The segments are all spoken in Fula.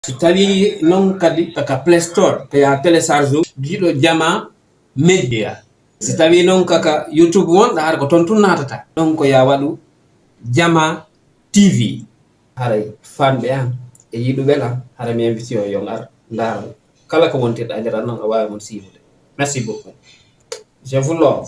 so tawi non kadi kaka Play Store to ya télécharge giɗo jama media si tawi non kaka YouTube wonɗa har ko ton tun natata donc ya waɗu jama TV haray fanɓe an e yiɗuɓe am hara mi invite yo ngar ndara kala ko wontirɗa e nder non a wawi mon siiwude. Merci beaucoup, je vous love.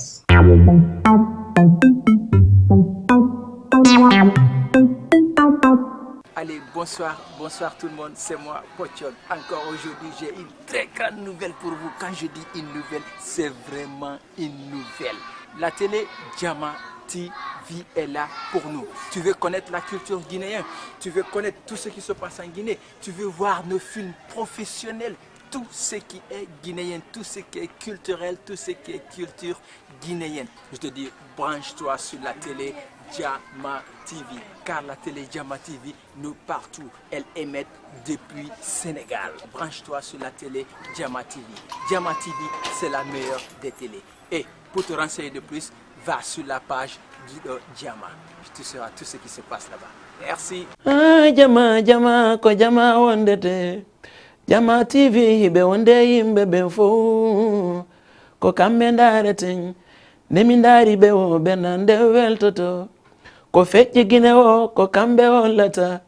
Allez, bonsoir, bonsoir tout le monde, c'est moi, Pochon. Encore aujourd'hui, j'ai une très grande nouvelle pour vous. Quand je dis une nouvelle, c'est vraiment une nouvelle. La télé Jama TV est là pour nous. Tu veux connaître la culture guinéenne, tu veux connaître tout ce qui se passe en Guinée, tu veux voir nos films professionnels, tout ce qui est guinéen, tout ce qui est culturel, tout ce qui est culture guinéenne. Je te dis, branche-toi sur la télé Jama TV, car la télé Jama TV, nous partout, elle émet depuis Sénégal. Branche-toi sur la télé Jama TV. Jama TV, c'est la meilleure des télés. Et pour te renseigner de plus, va sur la page de Jama. Tu sauras tout ce qui se passe là-bas. Merci. Ah, Jama, Jama, ko Jama wondete. Jama TV hiɓe wonde yimɓe ɓen fo ko kamɓe dareten nde min daari ɓe o ɓe nande weltoto ko feƴƴi Guine o ko kamɓe hollata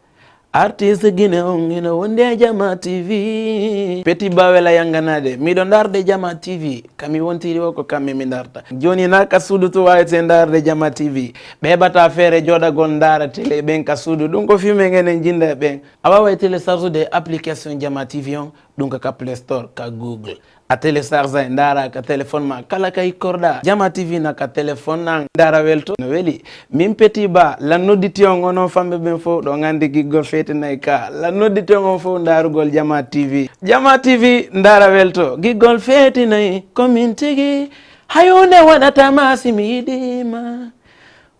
artiste Guine on ina wonde Jama TV Petit Bawela yanganade miɗo darde Jama TV kami wontiri o ko kamɓe mi darta joni na ka suudu to wawete darde Jama TV ɓe heɓata feere joɗagol dara télé ɓen ka suudu ɗum ko filme ngenen jinda ɓen a wawa télécharge application Jama TV on ɗum ka Play Store ka Google a télécharge dara ka téléphone ma kala kay korɗa Jama TV na ka téléphone na dara welto no weeli min Petit Ba la nodditi on onon famɓe ɓen fof ɗo gandi giggol fetinayi ka la nodditi on fof darugol Jama TV Jama TV dara welto giggol fetinayi komin tigui hayonde waɗatama simi yiɗima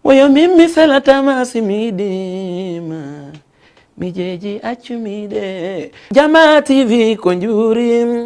woyo min mi selatama simi yiɗima mi jeeji accumiɗe Jama TV ko juurim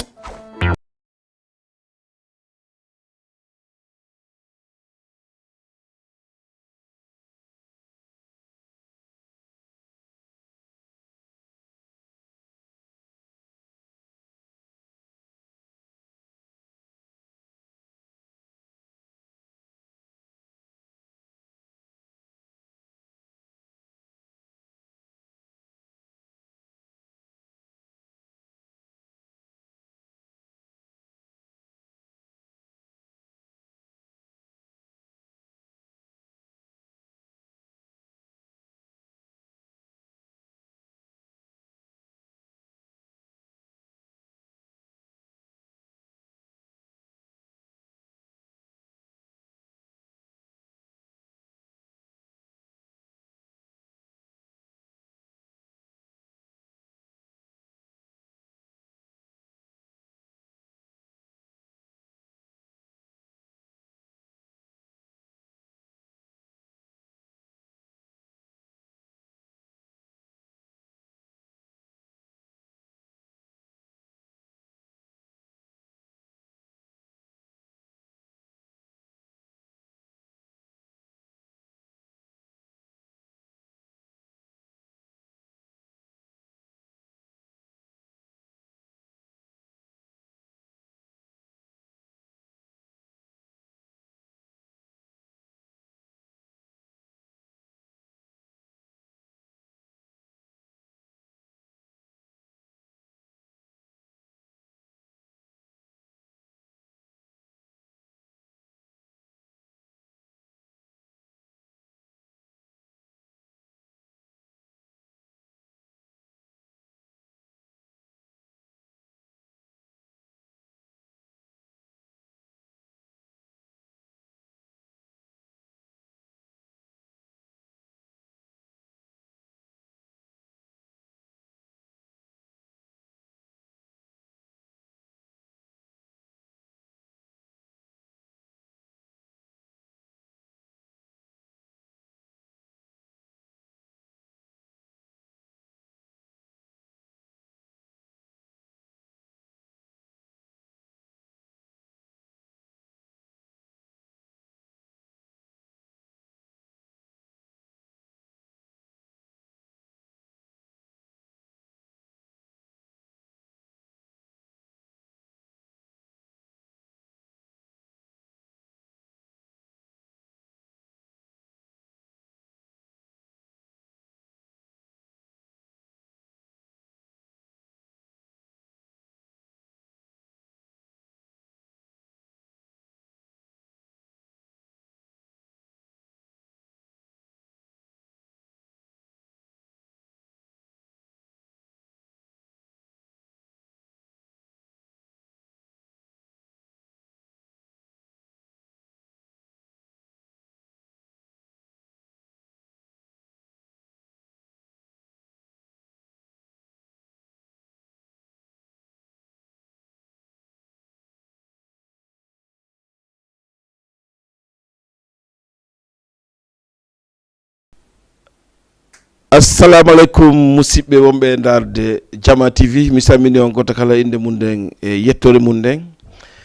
assalamu alaikum musidɓe wonɓe darde Jama TV mi salmini on goto kala inde mum nden e yettore mum nden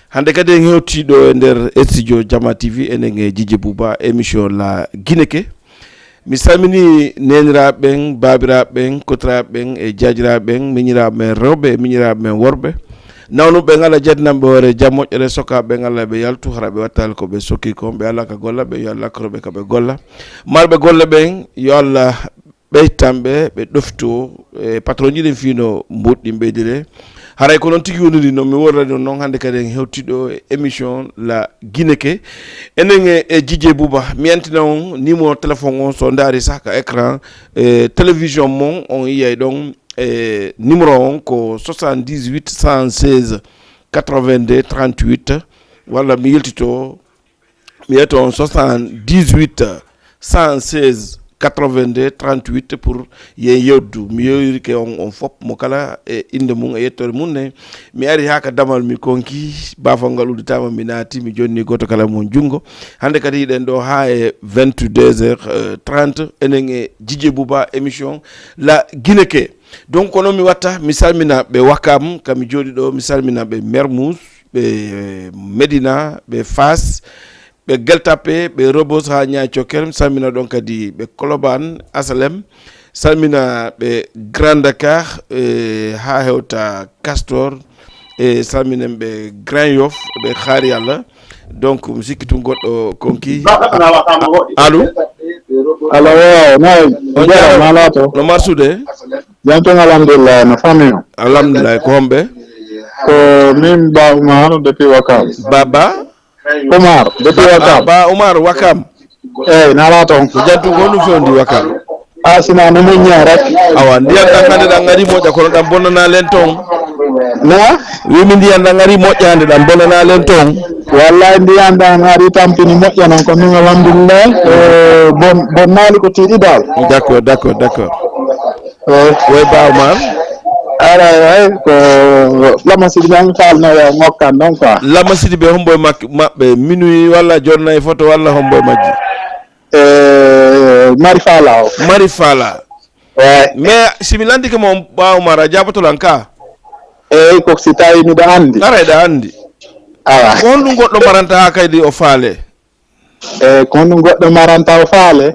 hande kadi en hewtiɗo e nder studio Jama TV enen e Djidji Bouba émission la Guineke mi salmini neniraɓe ɓen babiraɓe ɓen kotiraɓe ɓen e jajiraɓe ɓen miñiraɓe men rewɓe e miñiraɓe men worɓe nawnuɓe ɓe Allah jaddinamɓe hoore jam moƴƴere sokaɓe ɓen Allah ɓe yaltu hara ɓe wattali ko ɓe sokki kon ɓe Allah ka golla ɓe yo Allah akkoroɓe kaɓe golla marɓe golle ɓen yo Allah ɓeytanɓe ɓe ɗofto e patron jiɗen fino mboɗɗi ɓeydire haray ko noon tigui woniri noon mi worrani on noon hande kadi en hewtiɗo e émission la Guineke enen e Djidji Bouba mi antina on numéro téléphone on so daari saka écran télévision mon on yiyay ɗon e numéro on ko 78 116 82 38 walla mi yeltito mi yeyto on 78 116 82 38 pour yewdu mi yewrike on fop mo kala e inde mum e yettore mum ne mi ari haka damal mi konki bafal ngal udditama mi naati mi jonni goto kala mum jungo hande kadi yiɗen ɗo ha e 22h30 enen e Djidji Bouba émission la Guineke donc kono mi watta mi salmina ɓe Wakam kami jooɗi ɗo mi salmina ɓe Mermoz ɓe Medina ɓe Fass ɓe Gueltapé ɓe Rebeuss ha Niay Thioker salmina ɗon kadi ɓe Colobane Asalem salmina ɓe Grand Dakar ha hewta Castor e salminen ɓe Grand Yoff ɓe Haari Allah donc mi sikki tun goɗɗo konki allo allo no marsude janton alhamdulillah no famille alhamdulillah ko homɓe ko min Ba Oumar depuis Wakam Baba Oumar depuis Wakam Ba Oumar Wakam nala toon ko jantu ko no fewndi Wakam sina no muññe rek awa ndiyam ɗan hande ɗan ngari moƴƴa kono ɗan bonnana len toon na wimi ndiyam ɗan ngari moƴƴande ɗan bonnana len toon wallahi ndiyam ɗan ari tampini moƴƴa noon ko min alhamdulillah bonnali ko tiiɗi dal d'accord oui Ba Oumar ara ko lamasidi ɓen falnoyo ngokkan ɗon quoi lamasidi ɓe homboye maɓɓe minuit walla jonnayi photo walla homboye majji Mari Fala o Mari Fala mais simi landike mo Ba Oumar a jabotolan ka eyyi ko si tawi miɗa andi ara eɗa andi awa ko honɗum goɗɗo maranta ha kaydi o faale ko honɗum goɗɗo maranta o faale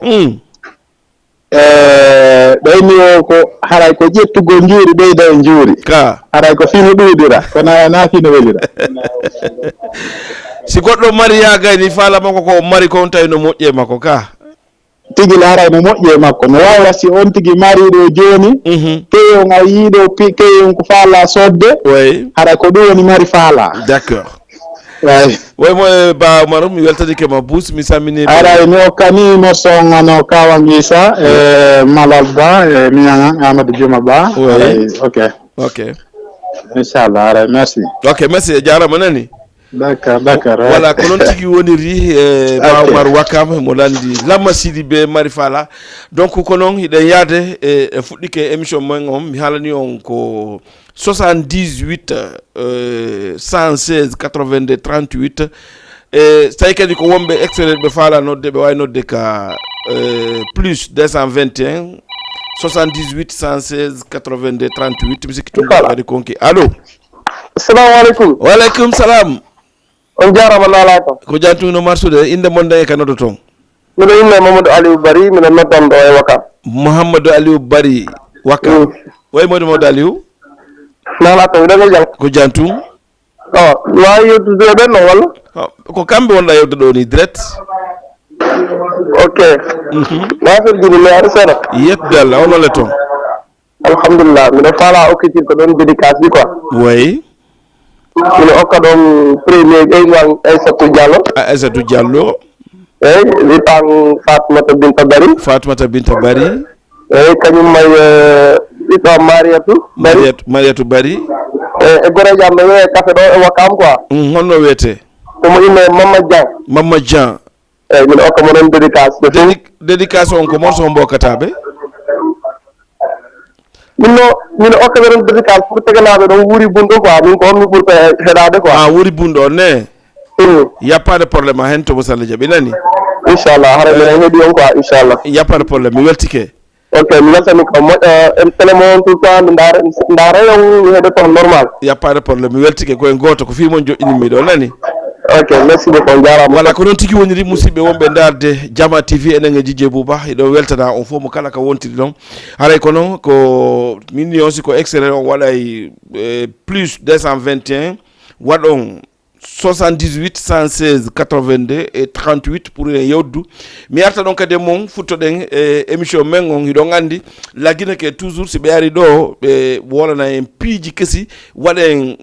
ɓeyni o ko haray ko ƴettugol juuri ɓeyda e juuri ka haray ko fino ɗuuɗira kono na fino welira si goɗɗo mari ya gayni faala makko ko mari ko on tawi no moƴƴe makko ka tigi la haray no moƴƴe makko no wawra si on tigi mariɗo joni keyon a yiiɗo keyon ko faala sodde oui haray ko ɗum woni mari faala d'accord way mo Ba Oumar mi weltanike ma buus mi sammini aray mi hokkanimo songano Kawangisa e Malal Ba e miñagan Amadou Diouma Ba oui ok inchallah aray merci e jarama nani d'accord voilà ko noon tigi woniri Ba Oumar Wakam mo landi Lama Sidi be Mari Fala donc ko noon hiɗen yaade e fuɗɗike émission men on mi haalani on ko 78 116 82 38 e so tawi kadi ko wonɓe extérieur ɓe faala nodde ɓe wawi nodde ka plus 221 78 116 82 38 mi sikki tun kadi konki allo assalamu aleykum waaleykum salam on jarama nala ko ko jantuno marsude inde mon dañe ka noddo toon miɗo inne Mamadou Aliou Bari miɗo noddan ɗo e Wakam Mouhamadou Aliou Bari Wakam way modi Mamadou Aliou nala to ɗo jam ko jantum wawi yewtude ɓen no walla ko kamɓe wonɗa yewde ɗo ni direct ok nafir jiɗi mi ari seeɗa yettude Allah onolle toon alhamdulillah miɗo faala okkitir ko ɗon dédicace ji quoi oui miɗo hokka ɗon premier ƴeygan Aissatou Diallo eyyi wiɗɗan Fatoumata Binta Bari eyyi kañum may ɓiɗɗo Mariatou Bari e goreji am ɓe wiye café ɗo e Wakam quoi honno wiyete omo inne Mamadou Dian eyyi miɗo hokka mo ɗon dédicace on ko morso mbokkataɓe miɗo hokka ɓe ɗon dédicace pour teganaɓe ɗon wuuri bunɗo quoi min ko on mi ɓurta heɗade quoi wuuri bunɗo ne yappade probléme hen to mo sallah jaaɓi nani inchallah hara minen heeɗi on quoi inchallah yappade probléme mi weltike Ok, mi weltani ko moƴƴo télémon tout temps ndaara yon heɗo ton normal. Y a pas de problème mi weltike koye goto ko fi mon joƴƴini mi ɗo nani. Ok, merci beaucoup jarama. Voilà ko noon tigi woniri musidɓe wonɓe darde Jama TV enen e Dj Bouba iɗo weltana on fof mo kala ka wontiri ɗon haray kono ko min ni on siko extrait on waɗay plus 221 waɗon 78 116 82 et 38 pour en yewdu mi arta ɗon kadi mon futtoɗen émission men on hiɗon andi laggina ke toujours si ɓe ari ɗo ɓe wolana en piiji kesi waɗen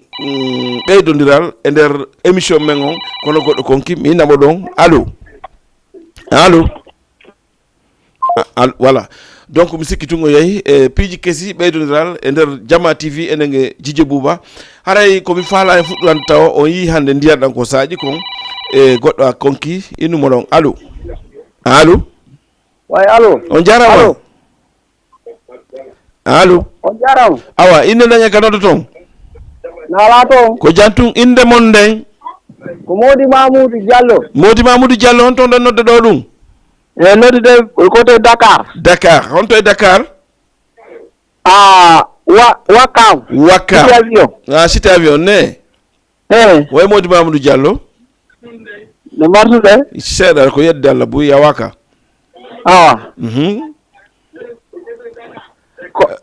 ɓeydodiral e nder émission men on kono goɗɗo konki mi namo ɗon allo voilà donc mi sikki tungo yeehi e piiji kesi ɓeydodiral e nder Jama TV enen e Dj Bouba haray komi faala e fuɗɗorande tawa on yii hannde ndiyanɗan ko saaƴi kon e goɗɗo a konki innumo ɗon allo way allo on jarama allo on jarama awa inde daña ka noddo toon naala toon ko jantum inde mon nden ko Mody Mamoudou Diallo on toon ɗon nodde ɗo ɗum e noddude côté Dakar honto e Dakar Wakam cité avion ne way Mody Mamoudou Diallo no martude seeɗa ko yedde Allah buy yawaka awa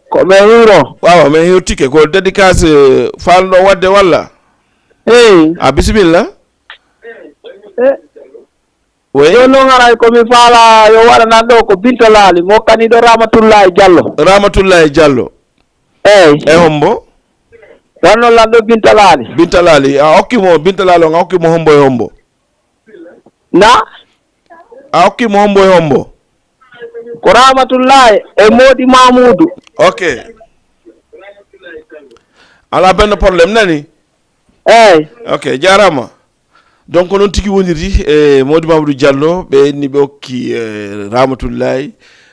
ko men hiro wawa men hirtike ko dédicace falɗo wadde walla bisimilla oui yo non haray komi faala yo waɗanan ɗo ko Binta Laali mo kaniɗo Ramatoulaye Diallo e hombo wanno lan ɗo Binta Laali a hokkimo Binta Laali on a hokkimo hombo e hombo a hokkimo hombo e hombo ko Ramatoulaye e Mody Mamoudou ok ala benn probléme nani ok jarama donc noon tigi woniri e Mody Mamoudou Diallo ɓe ni ɓe hokki Ramatoulaye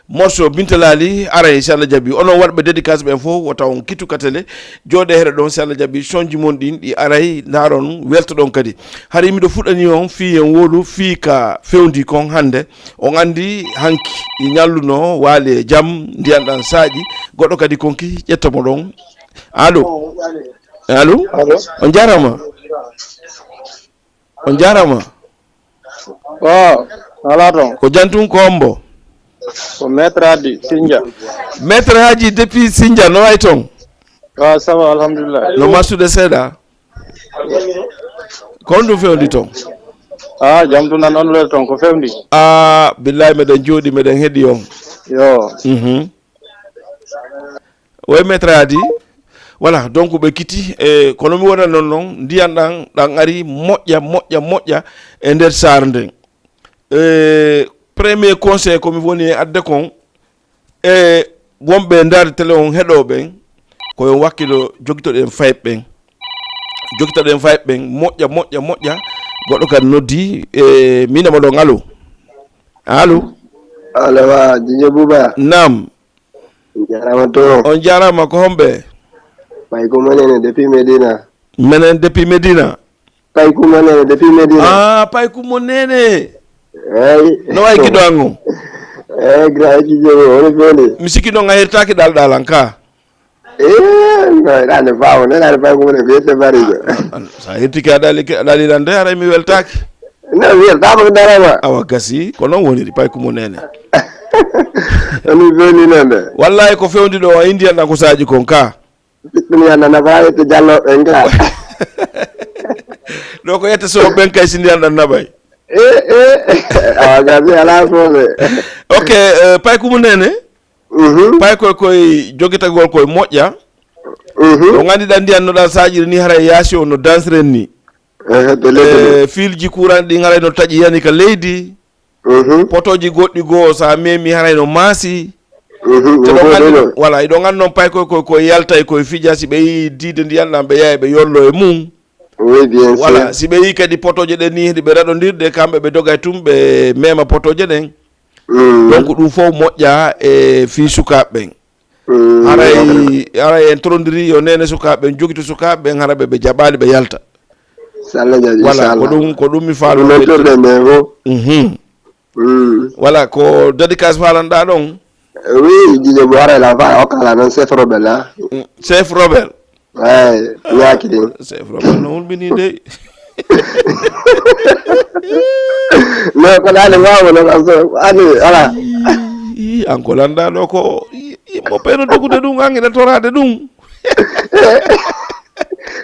morceau Binta Laali ara si Allah jaaɓi onon waɗɓe dédicace ɓen fof o taw on kittu katele jooɗe heɗe ɗon si Allah jaaɓi sonji mon ɗin ɗi aray daaron welto ɗon kadi hari miɗo fuɗɗani on fi en wolu fi ka fewndi kon hannde on andi hanki ñalluno waali e jaam ndiyanɗan saaƴi goɗɗo kadi konki ƴettomo ɗon allo on jarama ala toon ko jantum ko hombo ko maître Haji depuis Sindia no way toon ça va alhamdulillah no marsude seeɗa ko honɗum fewndi toon jam tu nan on le toon ko fewndi billahi meɗen jooɗi meɗen heeɗi on way maître Hadi voilà donc ɓe kiti e kono mi wona noon ndiyan ɗan ari moƴƴa e nder saare nden premier conseil komi woni e adde kon e wonɓe ndaari télé on heɗoɓen koyon wakkilo jogitoɗen fayɓe ɓen moƴƴa goɗɗo kadi noddi e minama ɗon allo wa Dj Bouba nam jarama to on jarama ko homɓe Paykou Manene depuis Medina Paykou Manene depuis Medina Paykou Manene no way kiɗo an o gra jijewo ono fewndi mi sikki ɗon a hertaki ɗalɗalan ka ɗane fawo nenane Paykou Manene wiyete barijo sa hertiki aɗa ɗalilan de haray mi weltaki no weltama ko darama awa gasi ko noon woniri Paykou Manene ono fewndi noon de wallahi ko fewndi ɗo a indiyan ɗan ko saji kon ka ɗum yannana fawete jalloɓen ka ɗo ko yette sowo ɓen kay si ndiyan ɗan naɓay awa gasi ala soose ok Paykou Manene Paykou koye jogitagol koye moƴƴa o gandiɗa ndiyannoɗa saƴiri ni haray yaasi o no dansiren ni filji courant ɗi haray no taƴi yani ka leydi potoji goɗɗi goo sa memi haray no maasi voilà iɗo gandi noon Paykou koye yalta e koye fija si ɓe yi diide ndiyanɗan ɓe yaha ɓe yollo e mum voilà si ɓe yi kadi potoje ɗen ni ɗi ɓe raɗodirde kamɓe ɓe doga tum ɓe mema potoje ɗen donc ɗum fof moƴƴa e fi sukaɓe ɓen haray en trodiri yo nene sukaɓe ɓen jogito sukaɓe ɓen hara ɓe jaɓali ɓe yalta voilà ko ɗum mi faalo voilà ko dédicace falanɗa ɗon Oui, DJ Boire la va au kala non chef Robert là. Chef Robert. Ouais, nyaki din. Chef Robert no bini de. No ko dale wawo no aso ani ala. Ankolanda do ko mo peno dugude dum angina torade dum.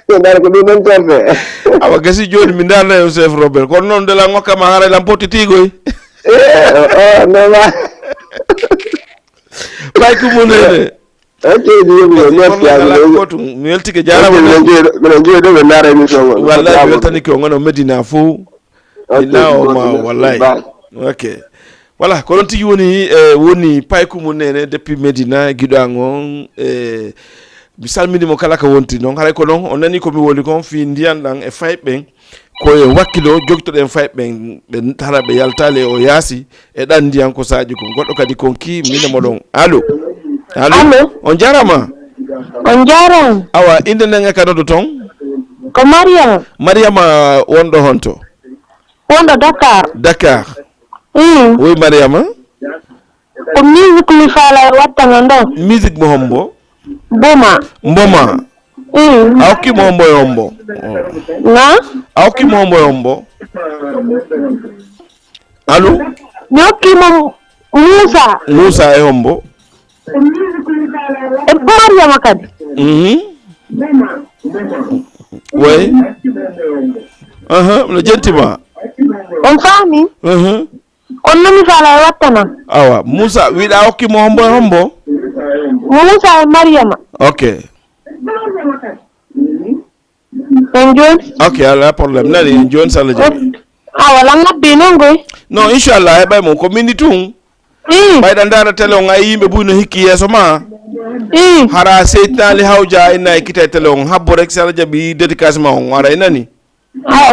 No dal ko dum non torbe. Awa gasi joni mi dal na Chef Robert ko non de la ngokka ma hara lam poti tigoy. No ma. Bay ko mo ne. Okay, mi weltike jarama minen joyi ɗo ɓe naara émission o wallahi mi weltani ko ngono Medina fou minawo ma wallahi ok voilà ko non tigi woni payku mum nene depuis Medina giɗoan on mi salminimo kala ko wonti noon haray ko noon on nani komi woni kon fi ndiyan ɗan e fayɓen koye wakkilo jogtoɗen fayɓen ɓe hara ɓe yaltale o yaasi e ɗan ndiyan ko saji ko goɗɗo kadi konki minemo ɗon allo on jarama on jaram awa inde nanga kanodo ton ko Mariama wonɗo honto wonɗo Dakar oui Mariama ko musique mi faala wattano ɗo musique mo hombo mboma a hokkimo hombo e hombo na a hokkimo hombo e hombo allo mi hokkimo Moussa e hombo e Mariama kadi oui no jentima on faami on nomi faala e wattana awa Moussa wiɗa hokkimo hombo e hombo Moussa e Mariama ok en joni ok ala probléme nani joni salla jaɓi wala ngabbi noon goy non inchallah heɓay mum ko minni tun ɓayɗa ndara télé on ay yimɓe ɓuy no hikki yeeso ma hara seytnali hawja inna ekkita e télé on habbo rek sala jaɓi dédicace ma on ara nani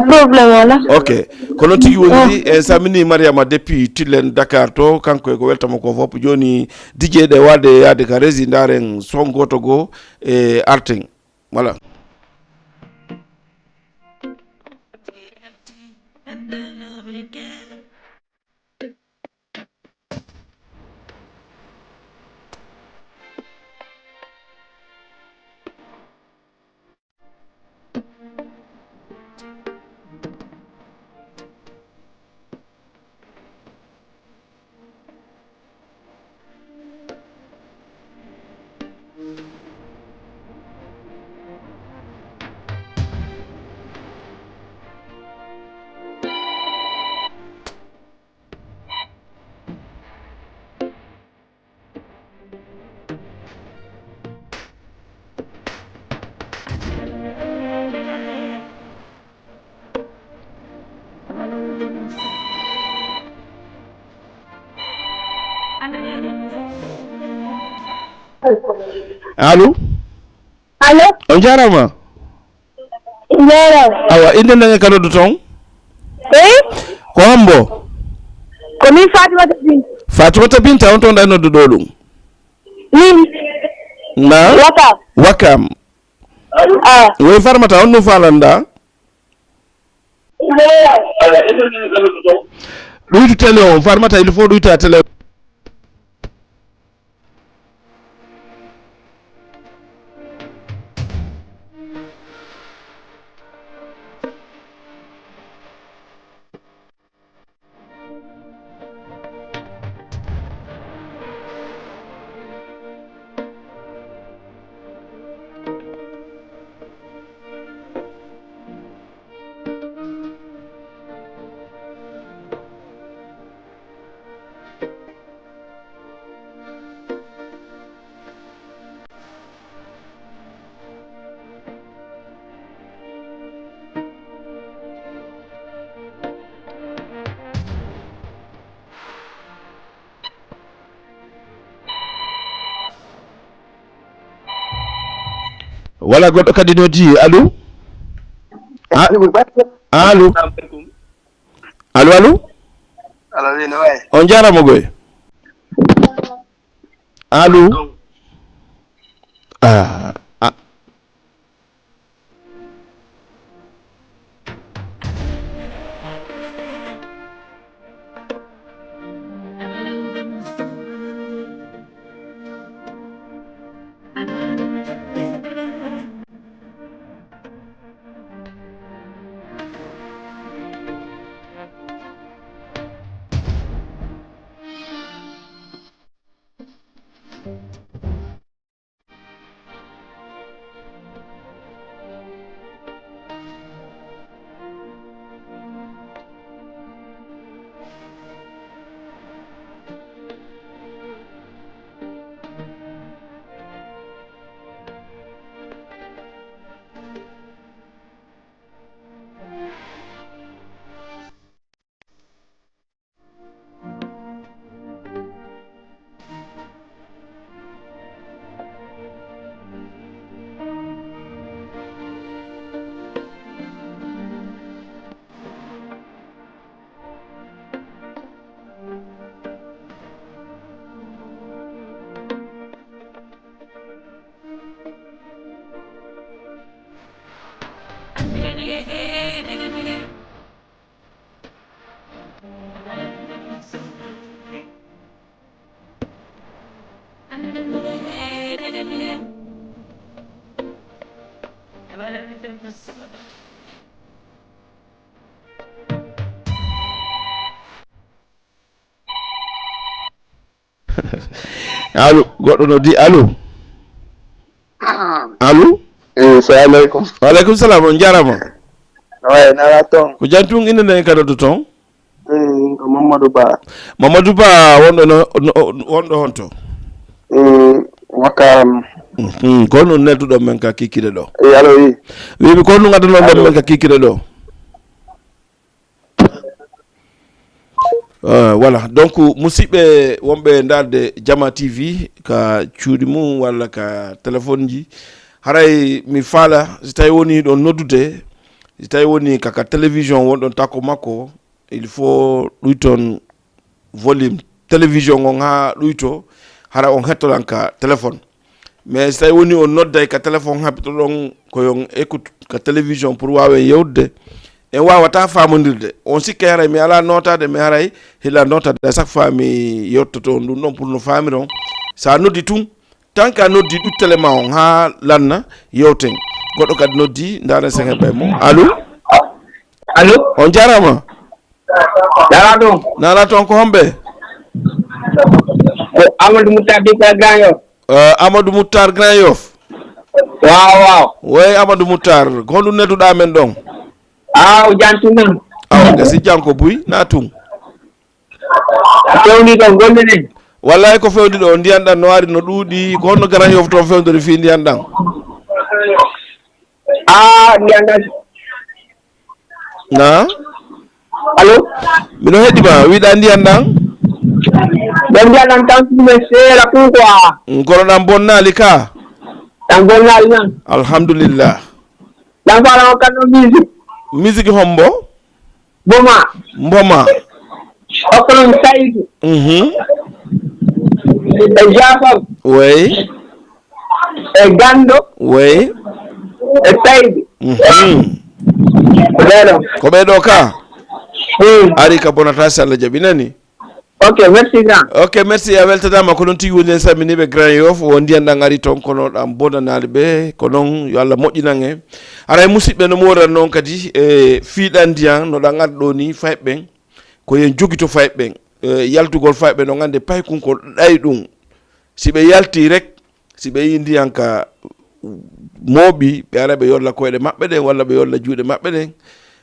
probléme wala ok kono tigi woni en samini Mariama depuis Tillen Dakar to kanko e ko weltamo ko fop joni DJ ɗe wadde yaade ka rési daren son goto go e arting voilà allo on jarama awa inde nanga kanodo ton ko hombo ko min Fatimata Binta on ton ɗanodo ɗo ɗum na Wakam woy Farmata on ɗum falanda ɗuytu télé o Farmata il faut ɗuyta télé wala goɗɗo kadi noddi allo allo on jarama goy allo Allo goɗɗo no di allo allo assalamu alaikum. Wa alaikum salam on jarama Ouais, nala ton. ko jantung inde nden kala ton Ko Mamadou Ba wonɗo honto wakam ko non nedduɗo men ka kikide ɗo allo wi wiimi ko non gadano ɗon men ka kikide ɗo voilà donc musidɓe wonɓe darde Jama TV ka cuuɗi mum walla ka téléphone ji haray mi faala si tawi woni ɗon noddude si tawi woni kaka télévision wonɗon takko makko il faut ɗuyton volume télévision on ha ɗuyto hara on hettoɗan ka téléphone mais si tawi woni on nodday ka téléphone haɓitoɗon koyon écoute ka télévision pour wawen yewtude en wawata famodirde on sikke haray mi ala notade mi haray hila notade chaque fois mi yettoto on ɗum ɗon pour no famiron sa noddi tun tant que a noddi ɗuttele ma on ha lanna yewten goɗɗo kadi noddi daren sen heɓɓe mo allo on jarama nana toon ko homɓe Amadou Moutar Dika Grand Yoff. Amadou Moutar Grand Yoff. Waaw. Oui Amadou Moutar ko honɗum nedduɗa men ɗon o jantunan. Gasi janko buy na tun Fewndi ɗon gonɗe ɗen. Wallahi ko fewndi ɗo ndiyan ɗan no wari no ɗuuɗi ko honno Grand Yoff toon fewndori fi ndiyan ɗan ndiyan ɗan. na Allo miɗo heɗima wiɗa ndiyan ɗan ɗon ndiyan ɗan tantume seeɗa fu quoi. kono ɗan bonnali ka ɗan bonnali nan. Alhamdulillah ɗan fala o kanno musique hombo mboma okkolon Saydou. E Jafam. Oui. E Gando. Oui. E Saydou. Ko ɓeɗo ka ari ka bonata si Allah jaɓi nani. Ok, merci grand. Ok, merci a weltatama ko noon tigi woni en samminiɓe Grand Yoff o ndiyan ɗan ari toon kono ɗan bonanali ɓe ko noon yo Allah moƴƴinan en aray musidɓe no moran noon kadi e fiiɗan ndiyan no ɗan ari ɗo ni fayɓɓen ko yen jogito fayɓɓen yaltugol fayɓe no gande paykun ko ɗay ɗum si ɓe yalti rek si ɓe yi ndiyan ka mooɓi ɓe ara ɓe yolla koyɗe maɓɓe ɗen walla ɓe yolla juuɗe maɓɓe ɗen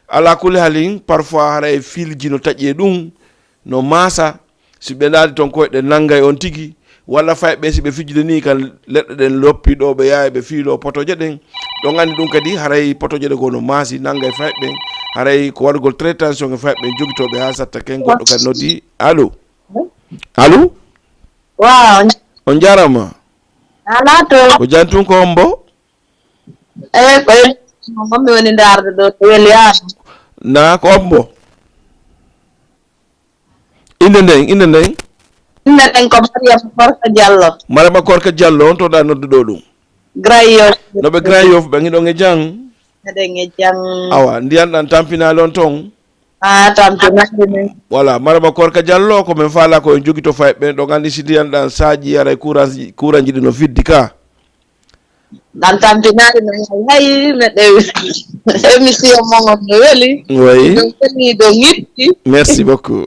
ala kuli halin parfois hara e filji no taƴi e ɗum no masa si ɓe naadi toon koyɗe nanggay on tigi walla fayɓe si ɓe fijjude ni kan leɗɗe ɗen loppi ɗo ɓe yaha ɓe fiilo potoje ɗen ɗon andi ɗum kadi haray potoje ɗe go no maasi nanggay fayɓe haray ko waɗugol très tension e fayɓe jogitoɓe ha satta ken goɗɗo kadi noddi allo waaw on jarama alato ko jantun ko hombo koye mammi woni darde ɗo to weliyama na ko hombo inde nden inde ɗen ko Mariama Korka Diallo on to ɗa nodduɗo ɗum Grand Yoff noɓe Grand Yoff ɓe giɗon e jang eɗen e jang awa ndiyan ɗan tampinali on toon tampinali men voilà Mariama Korka Diallo komin faala ko en jogui to fayɓe ɗo gandi si ndiyan ɗan saji aray courant ji ɗi no fiddi ka ɗan tampinali men hay neɗɗo émission mogon no weeli oui ɗoni ɗo gitti merci beaucoup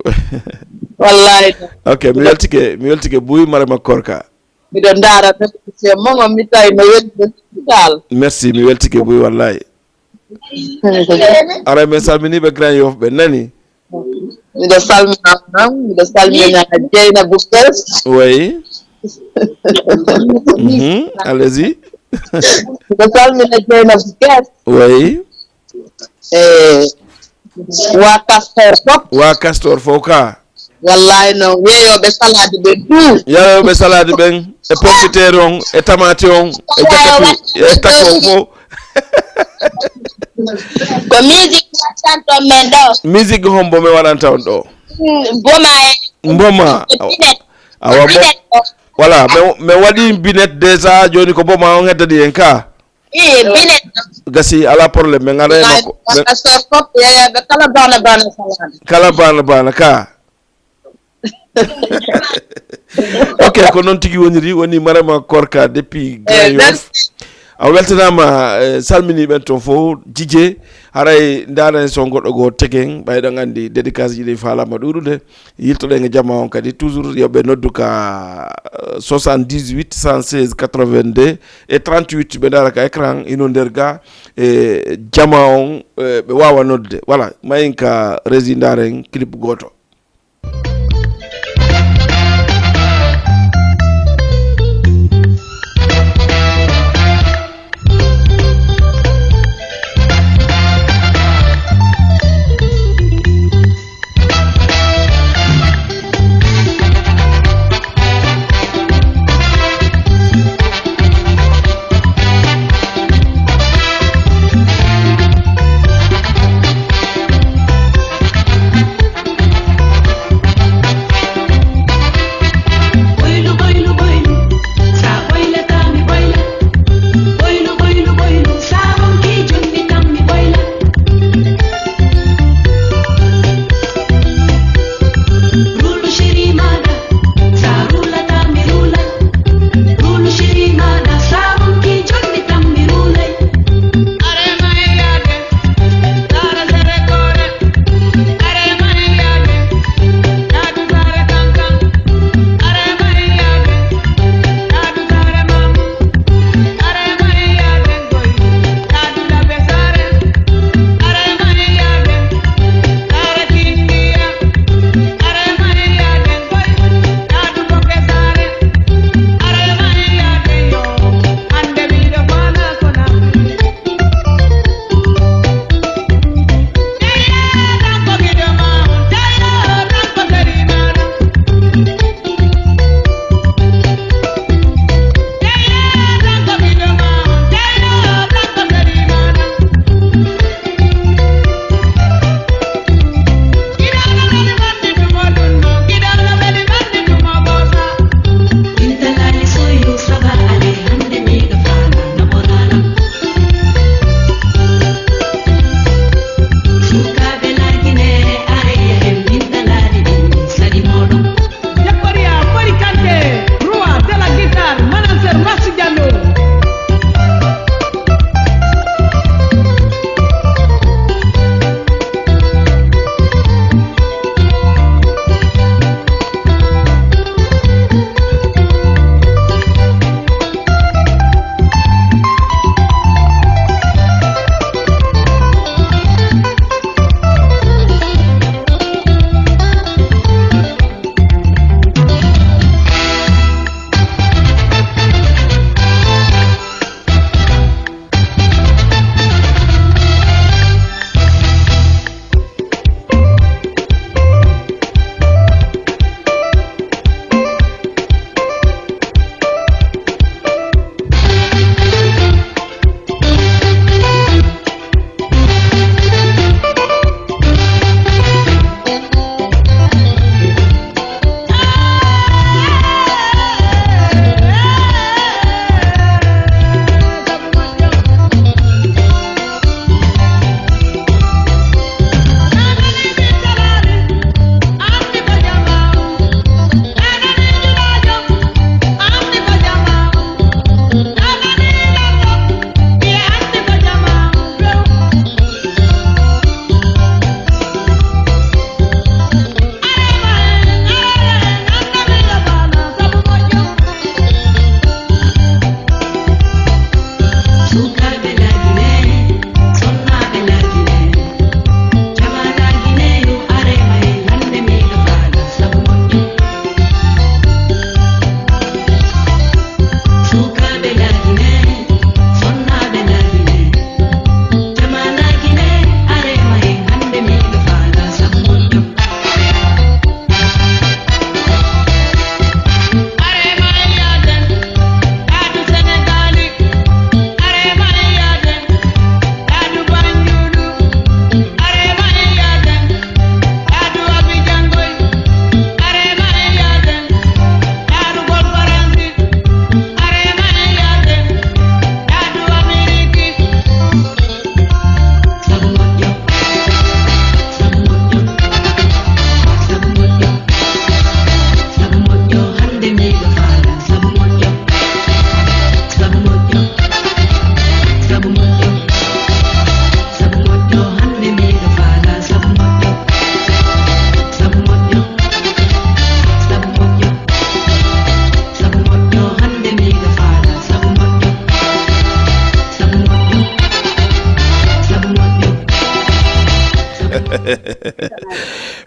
wallahi ok mi weltike Buy Mariama Korka miɗo ndaara émission mogon mi tawi no weeli dal merci mi weltike Buy wallahi ara min salminiɓe Grand Yoff ɓe nani miɗo salmina noon miɗo salmina Dieynabou Kess oui allez-y miɗo salmina Dieynabou Kess oui wa Castor fof ka wallahi noon yeeyoɓe salade ɓe tout yeeyoɓe salade ɓen e pompiteer on e tamate on e jakatu e tako fof ko musique wattanton men ɗo musique hombo mi waɗanta on ɗo mboma awa voilà mi waɗi binet déjà joni ko boma on heddadi en ka bine gasi ala problème me ngare mako asafop ya kala bana salade kala bana ka ok ko non tigi woni marama korka depuis Grand Yoff a weltanama salmini ɓen toon fof jije haray ndaren so goɗɗo go tegen ɓayɗon andi dédicace jiɗi falama ɗuɗude yiltoɗen e jamma on kadi toujours yoɓe noddu ka 78 116 82 et 38 ɓe dara ka écran ino nder ga e jamma on ɓe wawa nodde voilà mayin ka rési ndaren clip goto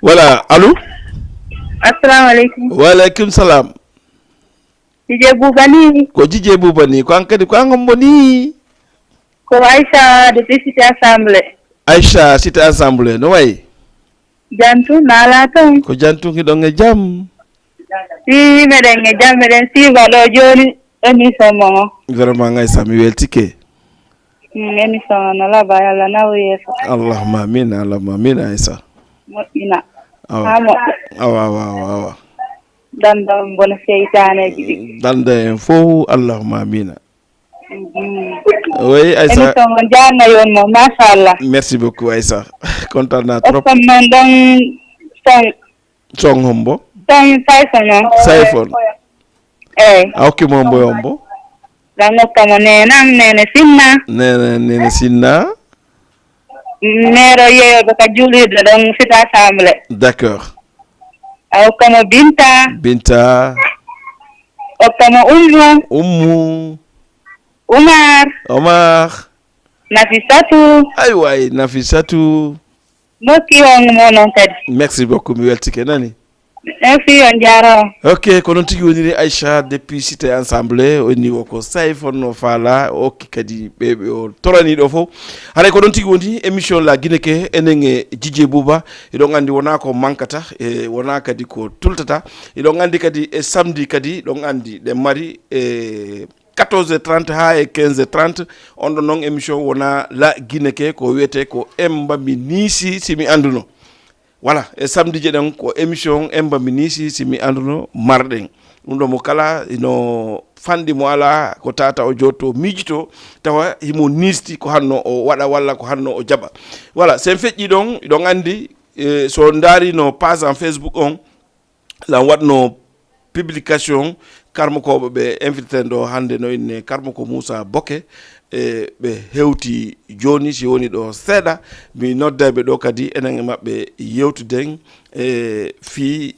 Voilà, allô? Assalamu alaikum. Wa alaikum salam. DJ Boubani. Ko DJ Boubani, ko ankadi ko ngomboni. Ko Aisha depuis Cité Assemblée. Aisha Cité Assemblée, no way. Jantu nala ton. Ko jantu ngi do jam. Si meden jam meden si valo joni émission mo. Vraiment ngay sami weltike. Émission na la ba yalla na wiyeso. Allahumma amin, Allahumma amin Aisha. Moina. Awa. Danda mbona seytane ji. Danda en fo Allahumma amin. Oui Aisha. Émission mo janna yon mo machallah. Merci beaucoup Aisha. Content na trop. Ko man don Song hombo. Saifon. Auki mombo yombo. Dango kamo nene sinna. Nero yeyo baka julide don Cité Assemblée. D'accord. Au kamo Binta. Au kamo Ummu. Omar. Nafisatu. Moki on monon kadi. Merci beaucoup mi weltike nani. Merci on jaro. Ok, ko non tigi woni Aisha depuis Cité Assemblée o niveau ko Saifon no fala o kadi bebe o torani do fo. Hare ko non tigi woni émission la Guineke enenge DJ Bouba e do ngandi wona ko mankata e wona kadi ko tultata e do ngandi kadi e samedi kadi do ngandi de mari 14h30 ha e 15h30 on do non émission wona la Guineke ko wete ko emba mi nisi simi anduno. Voilà, et samedi jeden ko émission emba minisi simi anduno marden ndo mo kala ino fandi mo ala ko tata o joto mijito tawa himo nisti ko hanno o wada walla ko hanno o jaba. Voilà, c'est feƴƴi don andi so ndari no page en Facebook on la wadno publication karmako be invité do hande no inne karmako Moussa Boke be hewti joni si woni do seeda mi noddabe do kadi enen mabbe yewtuden fi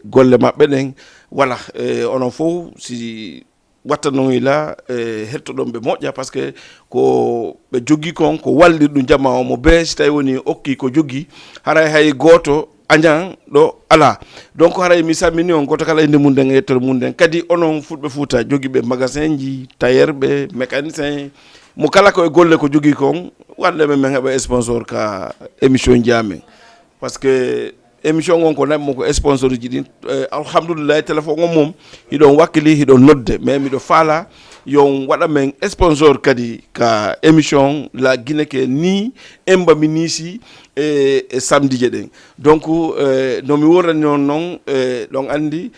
golle mabbe den wala onon fo si watta non ila hettodon be moƴƴa parce que ko be joggi kon ko wallirdum jama o mo be si tay woni okki ko joggi haray hay goto Anjan do ala donc haray mi samini on goto kala inde munden e tor munden kadi onon fulbe fuuta jogi be magasin ji tailleur be mécanicien mo kala ko e golle ko jogi kon wande men heba sponsor ka émission jame parce que émission gon ko nam ko sponsor ji din alhamdulillah téléphone mom hidon wakili hidon nodde mais mi do fala yon wada men sponsor kadi ka émission la Guineke ni emba minisi e samedi jeden donc no mi worani non donc andi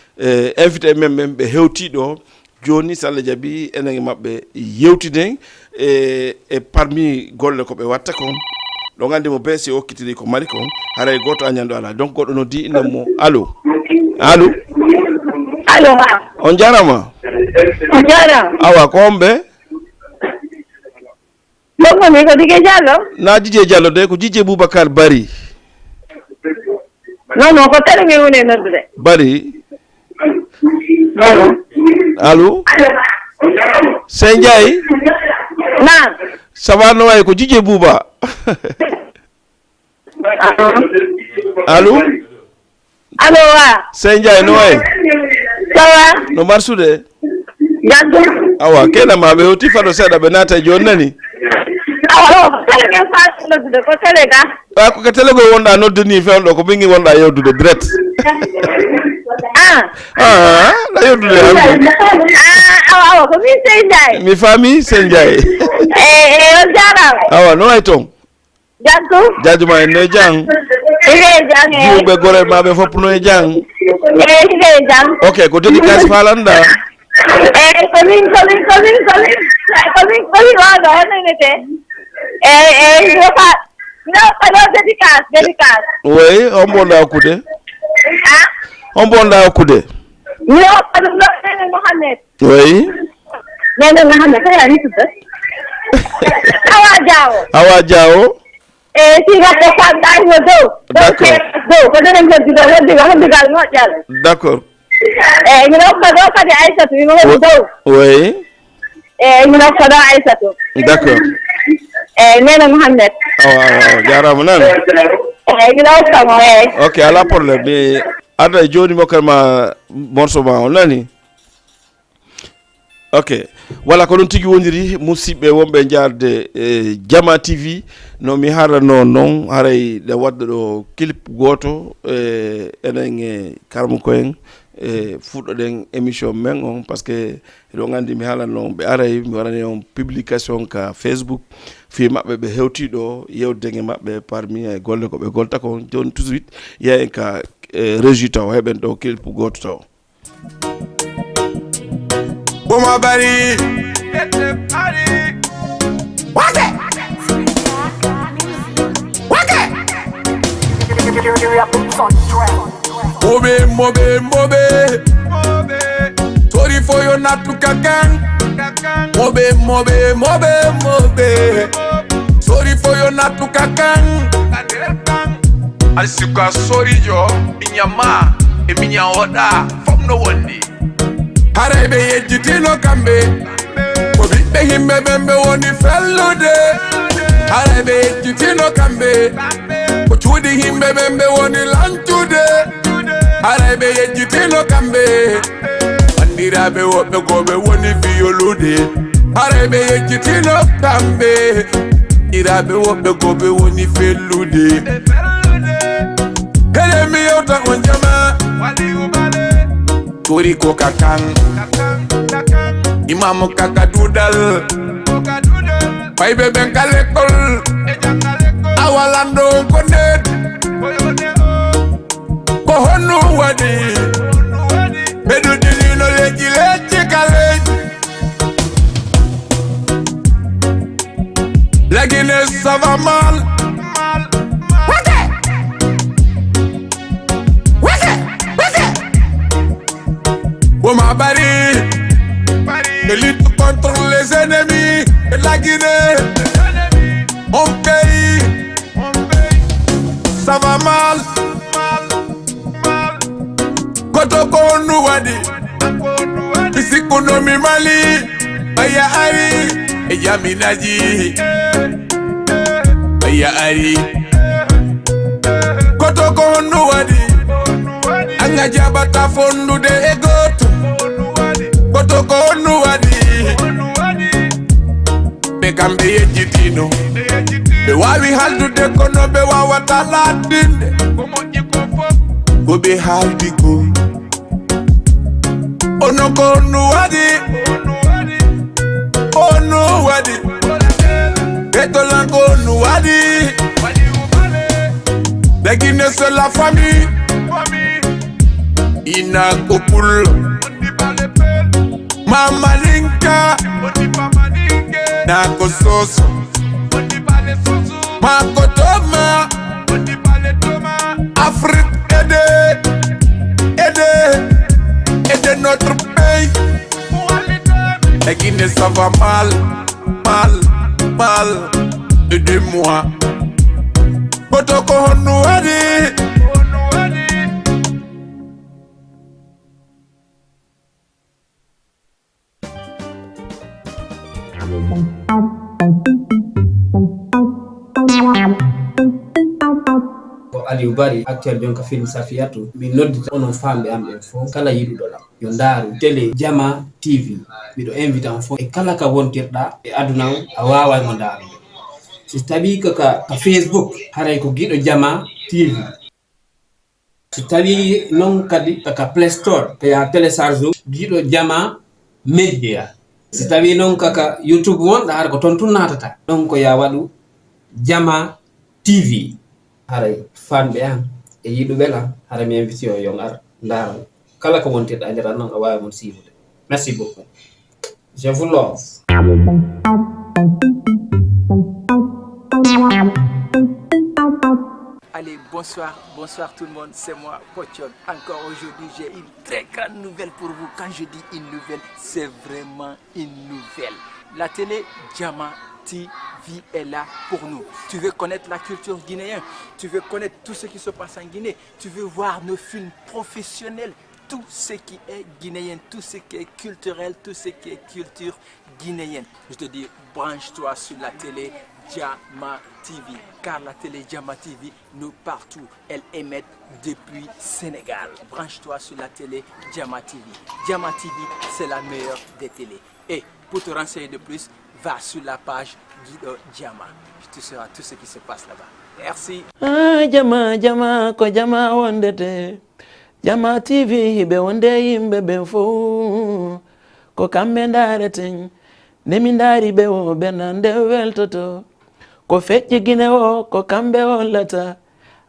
invité men be hewti do joni salla jabi enen mabbe yewtiden e parmi golle ko be watta kon donc andi mo besi o kitiri ko mari kon haray goto anyando ala donc godo no di inde mo allo on jarama awa kombe Bongo mi ko DJ Diallo. Na DJ Diallo de ko DJ Boubacar Bari. Non ko tele mi woni nodde. Bari. Allô? Senjay? Na. Ça no way ko DJ Bouba. Allô? Allo wa. Senjay no way. Ça va? No marsude. Yaddo. Awa kena mabe hoti fado seda benata jonnani. Awa tele ke fa nodde ko tele ga. Ba ko tele go wonda nodde ni fewdo ko bingi wonda yewdude direct. La yewdude awa ko mi Senjay. Mi fami Senjay. O jara. Awa no ay ton. Jaddo. Jaduma no jang. Jang. Be gore mabe fop no jang. Jang. Okay, ko dédicace falanda. Coming waga henete. No, dédicace. Oui, on bonda okude. On bonda okude. No, Mohamed. Oui. Nene Mohamed, kaya ni tude. Awa Jao. Si ga ko fa dai no do. D'accord. Ko denen ko digal no jall. D'accord. Ñu ko do ka di Aïssatou ñu ko do. Oui. Ñu ko do Aïssatou. D'accord. Nene Mohamed. Awa jarama nan. Ok, ala problème mais ada joni mo kama morceau ma on nani. Ok, voilà ko non tigi wondiri musidɓe wonɓe jarde Jama TV no mi harano noon haray de wadde ɗo clip goto enen e karmo koyen fuɗɗoɗen émission men on par ce que eɗo gandi mi haalanno ɓe aray mi waɗani on publication ka Facebook fi maɓɓe ɓe hewtiɗo yewdege maɓɓe parmi e golle ko ɓe golta ko joni tout de suite yeyen ka régie taw heɓen ɗo clip goto taw. Boma bari Wake Mobe Sorry for your not to kakan Mobe Sorry for your not to kakan Alisuka sorry jo Inyama Eminya oda From no one day Harebe yejitino kambe Kobibe himbe bembe woni fellude Harebe yejitino kambe Kochudi himbe bembe woni lantude Harebe yejitino kambe Bandirabe wobe gobe woni violude Harebe yejitino kambe Irabe wobe gobe woni fellude Kele mi yota onjama Wali ubale Tori ko kakang Imamu kakadudal Pai beben kalekol Awalando konet Kohonu wadi Bedu dilino leji kalej Lagine sava mal Boma bari Élite contre les ennemis de la Guinée. Mon pays, ça va mal. Kotoko Nouadi, ici Konomi Mali, Aya Ari, Eya Minaji, Aya Ari. Kotoko Nouadi, Anga Jabata Fondu de Egotu. Kotoko Nouadi, Bekambe Yejitino, Bewawi Haldu de Kono Bewawa Taladinde, Gobe Haldiko, Onoko Nouadi, Onouadi, Betolanko Nouadi, la Guinée c'est la famille, Ina Kopul. Mama Linka Nako Soso Mako Toma Afrique aidez notre pays. La Guinée ça va mal, aidez-moi. Kotoko Nouadi. Aliou Bari actuel jonka film Safiatou mi noddita onon fambe am en fo kala yidudo lam yo ndaaru télé Jama TV bido invite on fo e kala ka wontirda e aduna a wawa mo ndaaru si tawi ka Facebook haray ko gido Jama TV si tawi non kadi ka Play Store ka ya télécharge gido Jama Media si tawi non ka YouTube won har ko ton tun natata donc ya wadu Jama TV haray fanbe am e yiduɓe lam hara mi invite yo ngar ndar kala ko wontirɗa andira non a wawi mon siiwude. Merci beaucoup, je vous love. Allez, bonsoir tout le monde, c'est moi, Pochon. Encore aujourd'hui, j'ai une très grande nouvelle pour vous. Quand je dis une nouvelle, c'est vraiment une nouvelle. La télé Jama TV est là pour nous. Tu veux connaître la culture guinéenne, tu veux connaître tout ce qui se passe en Guinée, tu veux voir nos films professionnels, tout ce qui est guinéen, tout ce qui est culturel, tout ce qui est culture guinéenne. Je te dis, branche-toi sur la télé Jama TV. Car la télé Jama TV, nous partout, elle émet depuis Sénégal. Branche-toi sur la télé Jama TV. Jama TV, c'est la meilleure des télés. Et pour te renseigner de plus, va sur la page Guido Jama. Tu sauras tout ce qui se passe là-bas. Merci. Jama ko jama wondete. Jama TV hibe wonde yimbe ben fo. Ko kambe ndareten. Nemi ndari be wo benande weltoto. Ko fecce gine o ko kambe hollata.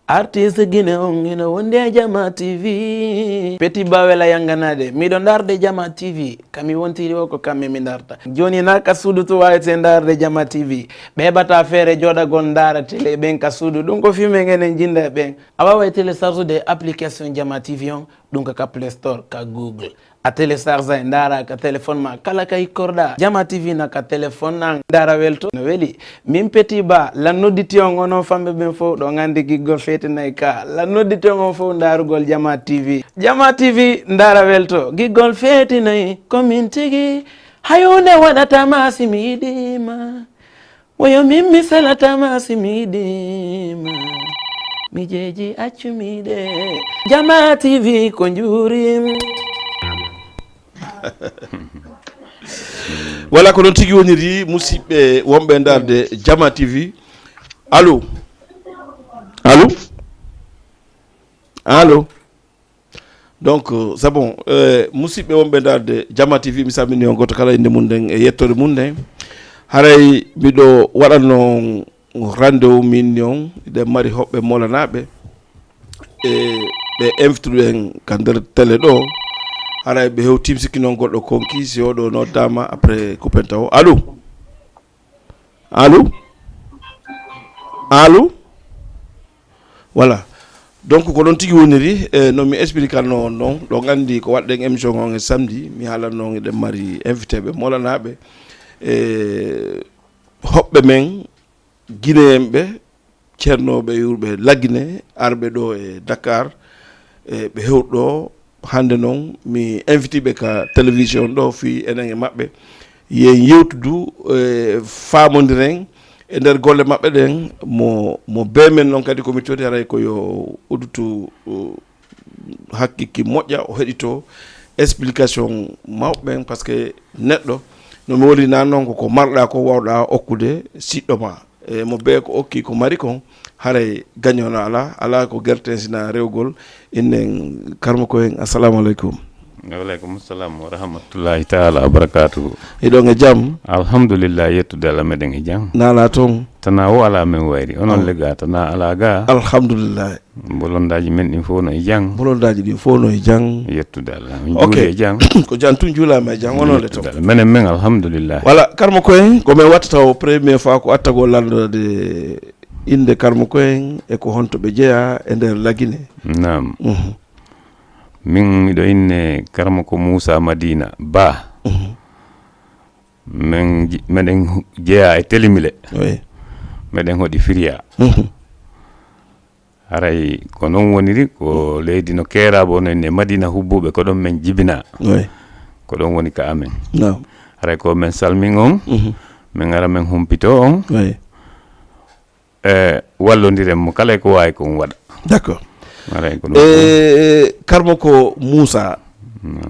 Artiste gine on ina wonde Jama TV. Petit bawela yanganade miɗo darde Jama TV kami wontiri o ko kamɓe mi darta joni na ka suudu to wawete darde Jama TV ɓeɓata feere joɗagol dara télé ɓen ka suudu ɗum ko filme ngenen jinda ɓen a wawa télécharge application Jama TV on ɗum ka Play Store ka Google a télécharge ndara ka téléphone ma kala kay korɗa Jama TV na ka téléphone na ndara welto no weeli min Petit Ba la nodditi on onon famɓe ɓen fof ɗo gandi giggol fetinayi ka la nodditi on fof darugol Jama TV ndara welto giggol fetinayi komin tigi hayunde waɗatama simi yiɗima woyo min mi salatama simi yiɗima mi jeeji accumiɗe Jama TV ko juurim voilà ko non tigi woniri musidɓe wonɓe darde Jama TV. Allo donc c'est bon musidɓe wonɓe darde Jama TV mi salmini on goto kala inde mum nden e yettode mum nden haray miɗo waɗanno rendez-vous min on ɗe mari hoɓɓe molanaɓe e ɓe invituɗen ka nder télé ɗo haray ɓe hew timsiki noon goɗɗo konki si oɗo noddama après coupen taw. Allo voilà donc ko ɗon tigi woniri no mi expliquanno on noon ɗo gandi ko waɗɗen émission on e samedi mi haalanno eɗen mari invité ɓe molanaɓe e hoɓɓe men guinéen ɓe ceernoɓe yurɓe laggine arɓe ɗo e Dakar e ɓe hewɗo hande noon mi invité ɓe ka télévision ɗo fi enen e maɓɓe yen yewtudu famodiren e nder golle maɓɓe ɗen mo bemen noon kadi komi coodi haray ko yo uddutu hakkiki moƴƴa o heɗito explication mawɓen par ce que neɗɗo nomi woli nan noon koko marɗa ko wawɗa okkude siɗɗo ma e mo be ko okki ko mari kon haray gagnona ala ko guerte sina rewgol innen karmo ko en assalamu aleykum. Waaleykum salam wa rahmatullahi taala wa barakatuhu. Iɗon e jaam? Alhamdulillah yettude Allah meɗen e jaam. Nala toon? Tana o ala men wayri onon lega tana ala ga. Alhamdulillah. Bolondaji men ɗin fof no e jang. Bolondaji ɗin fof no e jang. Yettude Allah. Ok. Jang. Ko jan tun juulama e jang onon le toon. Menen men alhamdulillah. Voilà karmo ko en ko men wattata o première fois ko attagol landode inde karmo ko en e ko honto ɓe jeeya e nder lagine. Naam. Min miɗo inne karmo ko Moussa Madina Ba. Meɗen jeeya e telimile. Oui. Meɗen hoɗi Firia. Haray ko non woniri ko leydi no keeraɓe ono enne Madina hubbuɓe ko ɗon men jibina. Oui. Ko ɗon woni ka amen. Non. Haray ko men salmin on. Min ara men humpito on. Oui. Wallodiren mo kala ko wawi ko waɗa. D'accord. Karmo ko Moussa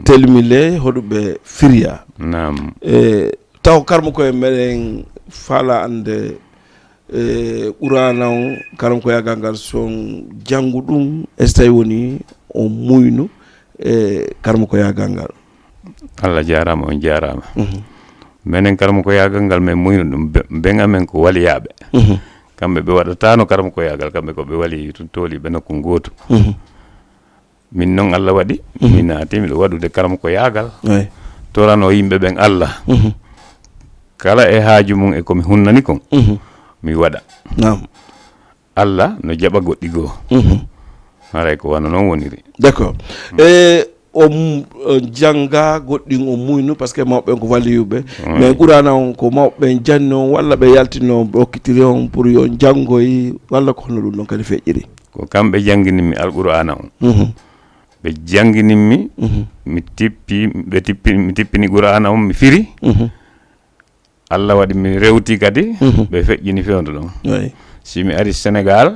telimile hoɗuɓe Firia. Naam. Taw karmo ko e meɗen faala ande ɓurana on karmo ko yagal ngal son janngu ɗum so tawi woni on muynu e karmo ko yagal ngal. Allah jarama on jarama. Menen karmo ko yagal ngal men muynu ɗum ben amen ko waliyaɓe. Kamɓe ɓe waɗatano karmo ko yagal kamɓe ko ɓe wali tun tooli ɓe nokku goto. Min noon Allah waɗi min naati miɗo waɗude karmo ko yagal torano yimɓe ɓen Allah kala e haaju mum e komi hunnani kon mi waɗa. Allah no jaɓa goɗɗi goo. Haray ko wana noon woniri. D'accord. O janga goɗɗin o muynu par ce que mawɓe ko waliyuɓe mais ɓurana on ko mawɓe janni on walla ɓe yaltino ɓe hokkitiri on pour yo janggoy walla ko hono ɗum ɗon kadi feƴƴiri. Ko kamɓe janginimmi alqur'ana on. Ɓe janginimmi mi tippini qur'ana on mi firi. Allah waɗi mi rewti kadi ɓe feƴƴini fewndo ɗon si mi ari Sénégal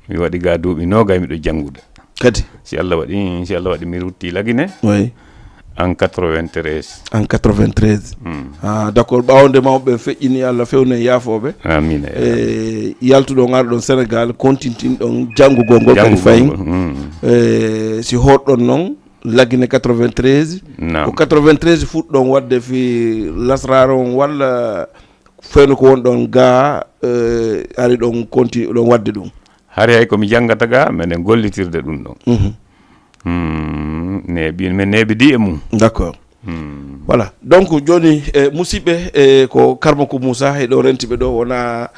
mi waɗi ga duuɓi nogay miɗo janngude kadi si Allah waɗi mi rutti Lagine en 93 d'accord ɓawde mawɓe feƴƴini Allah fewne yaafoɓe amina yaltuɗo ngarɗo ɗon Sénégal contintin ɗon janngugol ngol kadi fayin si hoɗɗon noon Lagine 93 ko 93 fuɗɗon wadde fi lasrar on walla fewno ko wonɗon ga ari ɗon konti ɗon wadde ɗum hari hay komi janngata ga meɗen gollitirde ɗum ɗon min neɓidi e mum d'accord voilà donc joni musidɓe ko Karma Ko Moussa heɗo rentiɓe ɗo wona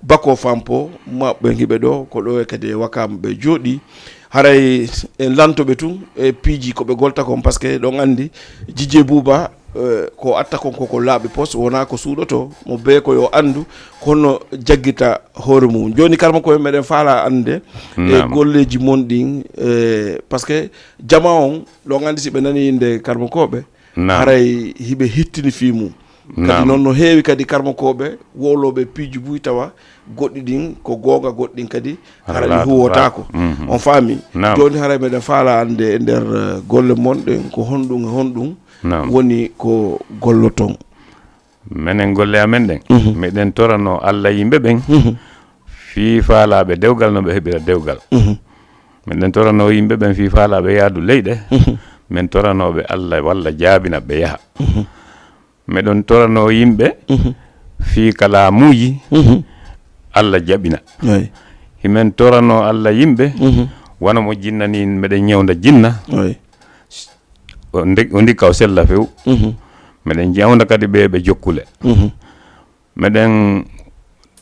bako fampo maɓɓe hiɓe ɗo ko ɗo e kadi Wakam ɓe jooɗi haray en lantoɓe tun e piiji koɓe golta kon par ce que ɗon andi Dj Bouba ko atta kon koko laaɓi pos wona ko suuɗoto mo be ko yo andu kono jaggita hoore mum joni Karma Ko meɗen faala ande e golleji mon ɗin par ce que jama on ɗon andi si ɓe nani inde Karma Koɓe haray hiɓe hittini fi mum kadi noon no heewi kadi Karma Koɓe wowloɓe piiji buy tawa goɗɗi ɗin ko goonga goɗɗi ɗin kadi hara ɗi huwotako on faami joni haray meɗen faala ande e nder golle mon ɗen ko honɗum e honɗum woni ko golloton menen golle amen ɗen meɗen torano Allah yimɓe ɓen fi faalaɓe dewgal no ɓe heɓira dewgal meɗen torano yimɓe ɓen fi faalaɓe yaadu leyɗe min toranoɓe Allah walla jaabina ɓe yaha meɗon torano yimɓe fi kalamuji Allah jaɓina himen torano Allah yimɓe wona mo jinnani meɗen ñewda jinna o ndikka o sella few meɗen ñewda kadi ɓe jokkule meɗen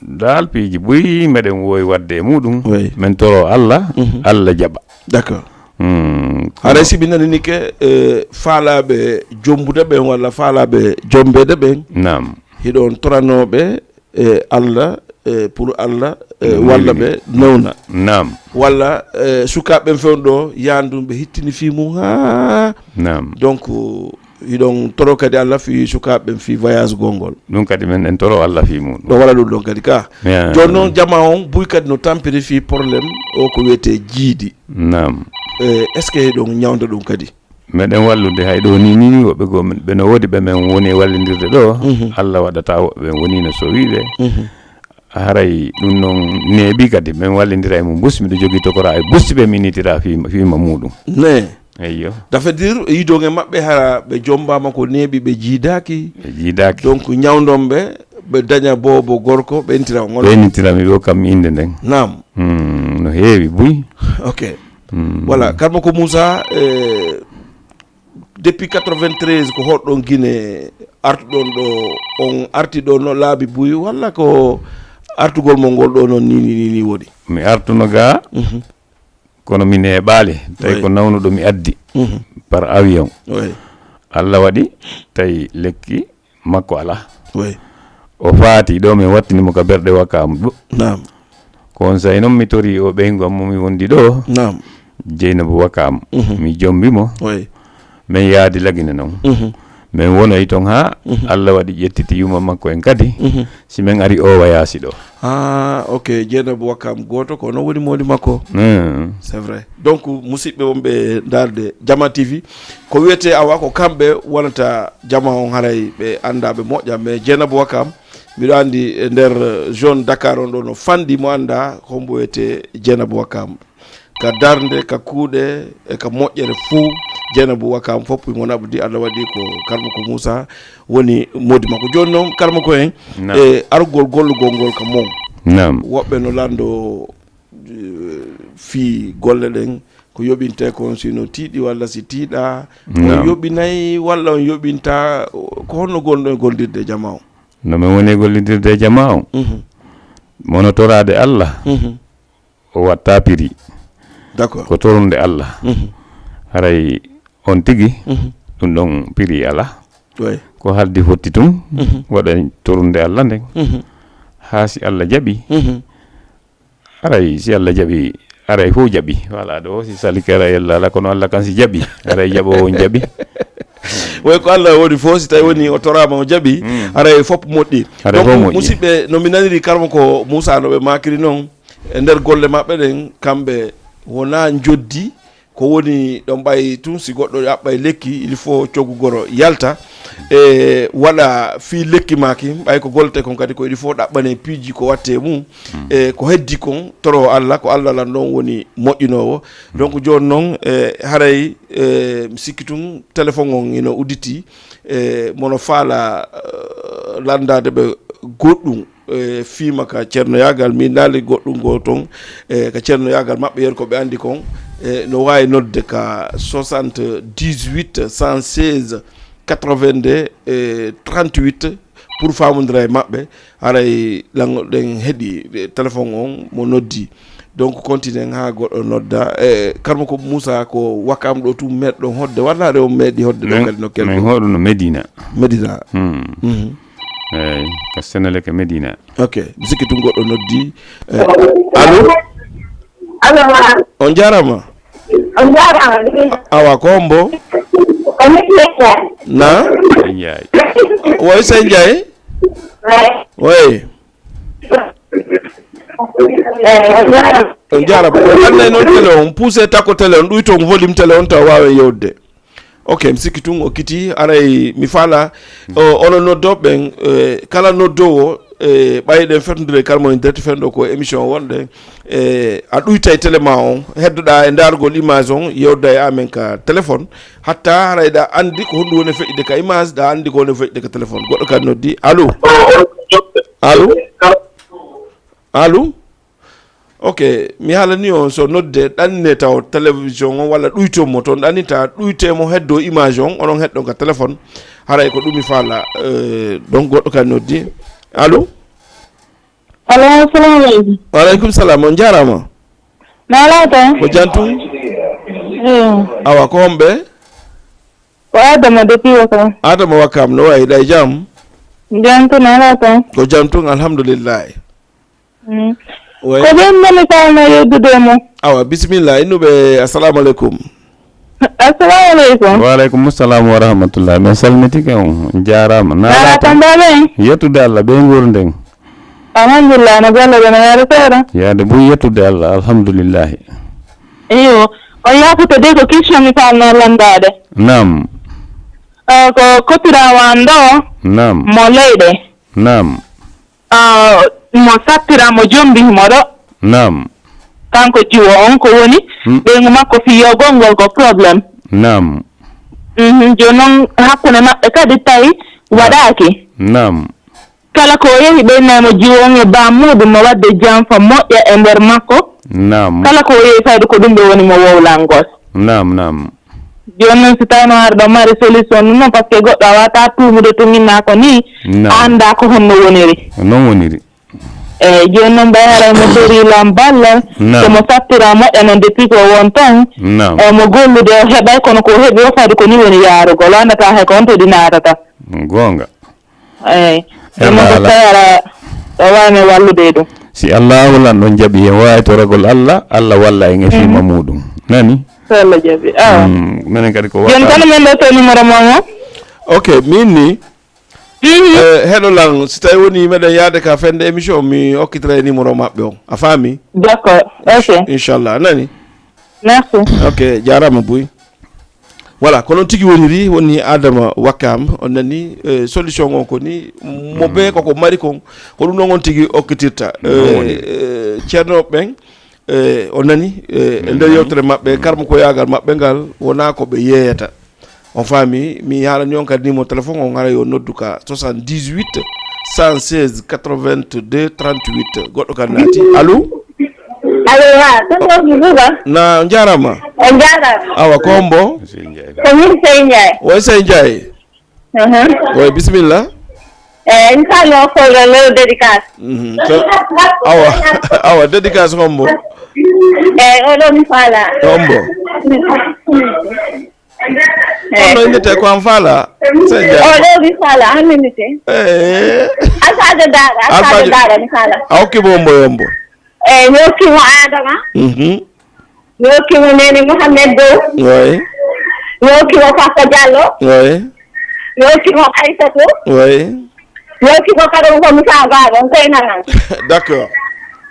dal piiji buyi meɗen wowi wadde e muɗum min toro Allah Allah jaɓa d'accord haray siɓi nani ke faalaɓe jombude ɓen walla faalaɓe jombede ɓen nam hiɗon toranoɓe Allah pour Allah walla ɓe newna nam walla sukaɓe fewn ɗo yandum ɓe hittini fi mum ha nam donc hiɗon toro kadi Allah fi sukaɓe fi voyage gongol ɗum kadi men en toro Allah fi mum ɗo wala ɗum ɗon kadi ka joni noon jama on buy kadi no tampiri fi probléme o ko wiyete jiidi nam est ce que heɗon ñawda ɗum kadi meɗen wallude hay ɗo ni woɓɓe go ɓe no woodi ɓe men woni wallidirde ɗo Allah waɗata woɓɓe woni no sowiɓe haray ɗum noon neeɓi kadi min wallidira e mum busti miɗo jogui tokora e busti ɓe minitira fima muɗum ne eyyo ça veut dire yidonge mabɓe hara ɓe jombama ko neeɓi ɓe jiidaki donc ñawdomɓe ɓe daña bobo gorko ɓentira ɓenitira mi ɗo kam inde nden nam no heewi buy ok voilà Karma Ko Moussa depuis 93 ko hoɗɗon Guinée artuɗon ɗo on arti ɗo no laabi buy walla ko artugol mo ngol ɗo noon ni woɗi mi artuno ga kono mi neeɓaali tawi ko nawnuɗo mi addi par avion Allah waɗi tawi lekki makko ala o faati ɗo min wattinimo ka berɗe Wakam ɗo ko on sayi noon mi tori o ɓeygu am momi wondi ɗo Jeynabou Wakam mi jombimo min yaadi Lagine noon min wonoyi toon ha Allah waɗi ƴettiti yuma makko en kadi si min ari o wayasi ɗo ok Jeynabou Wakam goto ko no woni modi makko c'est vrai donc musidɓe wonɓe darde Jama TV ko wiyete awa ko kamɓe wonata jama on haray ɓe andaɓe moƴƴa mais Jeynabou Wakam mbiɗo andi e nder zone Dakar on ɗo no fandi mo anda hombo wiyete Jeynabou Wakam ka darde ka kuuɗe e ka moƴƴere fuu Jeynabou Wakam fof mo naɓdi Allah waɗi ko Karma Ko Moussa woni modi makko joni noon Karma Ko en e argol gollugol ngol ka mom woɓɓe no lando fi golle ɗen ko yoɓinte kon sino tiiɗi walla si tiiɗa on yoɓinayi walla on yoɓinta ko honno gonɗo e goldirde jama o no min woni gollidirde jama o mono torade Allah o watta piri d'accord ko torunde Allah haray on tigi ɗum ɗon piri ala ko haldi fotti tum waɗa torunde Allah nden ha si Allah jaɓi haray si Allah jaɓi aray fof jaɓi wala ɗo si salikara yalla ala kono Allah kan si jaɓi aray jaɓo on jaɓi way ko Allah woni fo si tawi woni o torama o jaɓi ara fop moƴƴi donc musidɓe no mi naniri karmo ko Moussa no ɓe makiri noon e nder golle maɓɓe ɗen kamɓe wona joddi ko woni ɗon ɓay tun si goɗɗo yaɓɓay lekki il faut coggugoro yalta e waɗa fi lekki maki ɓay ko gollete kon kadi ko il faut ɗaɓɓane piiji ko watte mum e ko heddi kon toro Allah ko Allah lan ɗon woni moƴƴinowo donc joni noon haray mi sikki tun téléphone on ino udditi mono faala landade ɓe goɗɗum fiima ka ceerno yagal min daali goɗɗum go ton ka ceerno yagal maɓɓe yer ko ɓe andi kon no wawi nodde ka 78 116 82 38 pour famodira e maɓɓe haray langoɗen heeɗi téléphone on mo noddi donc continue ha goɗɗo nodda karmo ko Moussa ko wakkam ɗo tum meɗɗon hodde walla rew meeɗi hodde ɗo kadi no kel min hoɗo no Medina eyi ko Seneleke Medina ok mi sikki tum goɗɗo noddi allo on jarama awa ko mbo na woy Sey Ndiaye woy on jarama annay noon télé on poussé takko télé on ɗuyton volume télé on taw wawe yewde ok mi sikki tun o kiti aray mi faala ono noddoɓen kala noddowo ɓayɗen fetodire karmo en direct fenɗo ko émission wonɗe a ɗuyta e télé ma on heddoɗa e dargol image on yewda e amen ka téléphone hatta haray ɗa andi ko honɗum woni feƴƴide ka image ɗa andi ko woni feƴƴide ka téléphone goɗɗo kadi noddi allo ok mi haalani on so nodde ɗannine taw télévision on walla ɗuytomo toon ɗannita ɗuytemo heddo image on onon heɗɗon ka téléphone haray ko ɗum mi faala donc goɗɗo kadi noddi allo assalamu aleykum waaleykum salam on jarama nalata ko jantum awa ko homɓe ko Adama depuis Wakam Adama Wakam no wayi ɗa e jaam jantu nalata ko jam tun alhamdulillahi ko ɓen nani tawno yeddude mo awa bisimilla innuɓe assalamu aleykum assalamu aleykum waaleykum salam wa rahmatullah min salmitike on jarama naɗatambaɓen yettude Allah ɓe gurden alhamdulillah no golle ɓe no yaade seeɗa yaade boy yettude Allah alhamdulillahi iyo on yafuta de ko question mi falno landade nam ko koppirawan ɗo nam mo leyɗe nam mo sattiramo jombihimo ɗo nam kanko jiwo on ko woni ɓeygu makko fiyogol ngol ko probléme nam joni noon hakkude maɓɓe kadi tawi waɗaki nam kala ko yehi ɓeynemo jiwo on e bammuɗum mo wadde janfa moƴƴa e nder makko nam kala ko yehi fayde ko ɗum ɓe woni mo wowlangol nam joni noon si tawno harɗo mari solution ɗum noon par ce que goɗɗo a wata tumude to minnako ni anda ko honno woniri non woniri eyyi joni noon ɓay haray mo dorilam ballal somo sattira moƴƴa noon depuis ko won tan mo gollude o heɓay kono ko heeɓi o fadi ko ni woni yarugol andata hay ko on to ɗi natata gonga eyyi ɗum noon ko tawara o wawmi wallude ɗum si Allah wolan ɗon jaaɓi hen wawi toragol Allah walla en e fima muɗum nani so Allah jaaɓi awa minen kadi ko joni kono min ɗo to numéro mon o ok min ni heɗolan si tawi woni meɗen yaade ka fende émission mi hokkitira e numéro maɓɓe o a faami d' accord ok inchallah nani merci ok jarama Boy voilà ko noon tigi woniri woni Adama Wakam on nani solution on ko ni mo ɓe koko mari kon ko ɗum noon on tigi hokkitirta ceernoɓe ɓen on nani e nder yewtere maɓɓe karmo ko yagal maɓɓe ngal wona ko ɓe yeeyata on faami mi haalani on kadi numéro téléphone on ara yo noddu ka 78 116 82 38 goɗɗo kadi naati allo na jarama awa ko mbo ko min Sey Ndiaye woy Sey Ndiaye woy bisimilla mi kalno kolɗo lew dédicace awa dédicace hombo eyyi oɗo mi faala hombo ono innete ko an faala Sey Ndiaye oɗo mi faala an innete alfajo daɗa mi faala a hokkimo hombo yombo eyyi mi hokkimo Adama mi hokkimo Nene Mouhamed Dow oui mi hokkimo Papa Diallo oui Yokimo Aïssatou. Oui. Yokimo kado ko Moussa Ba on kayna. D'accord.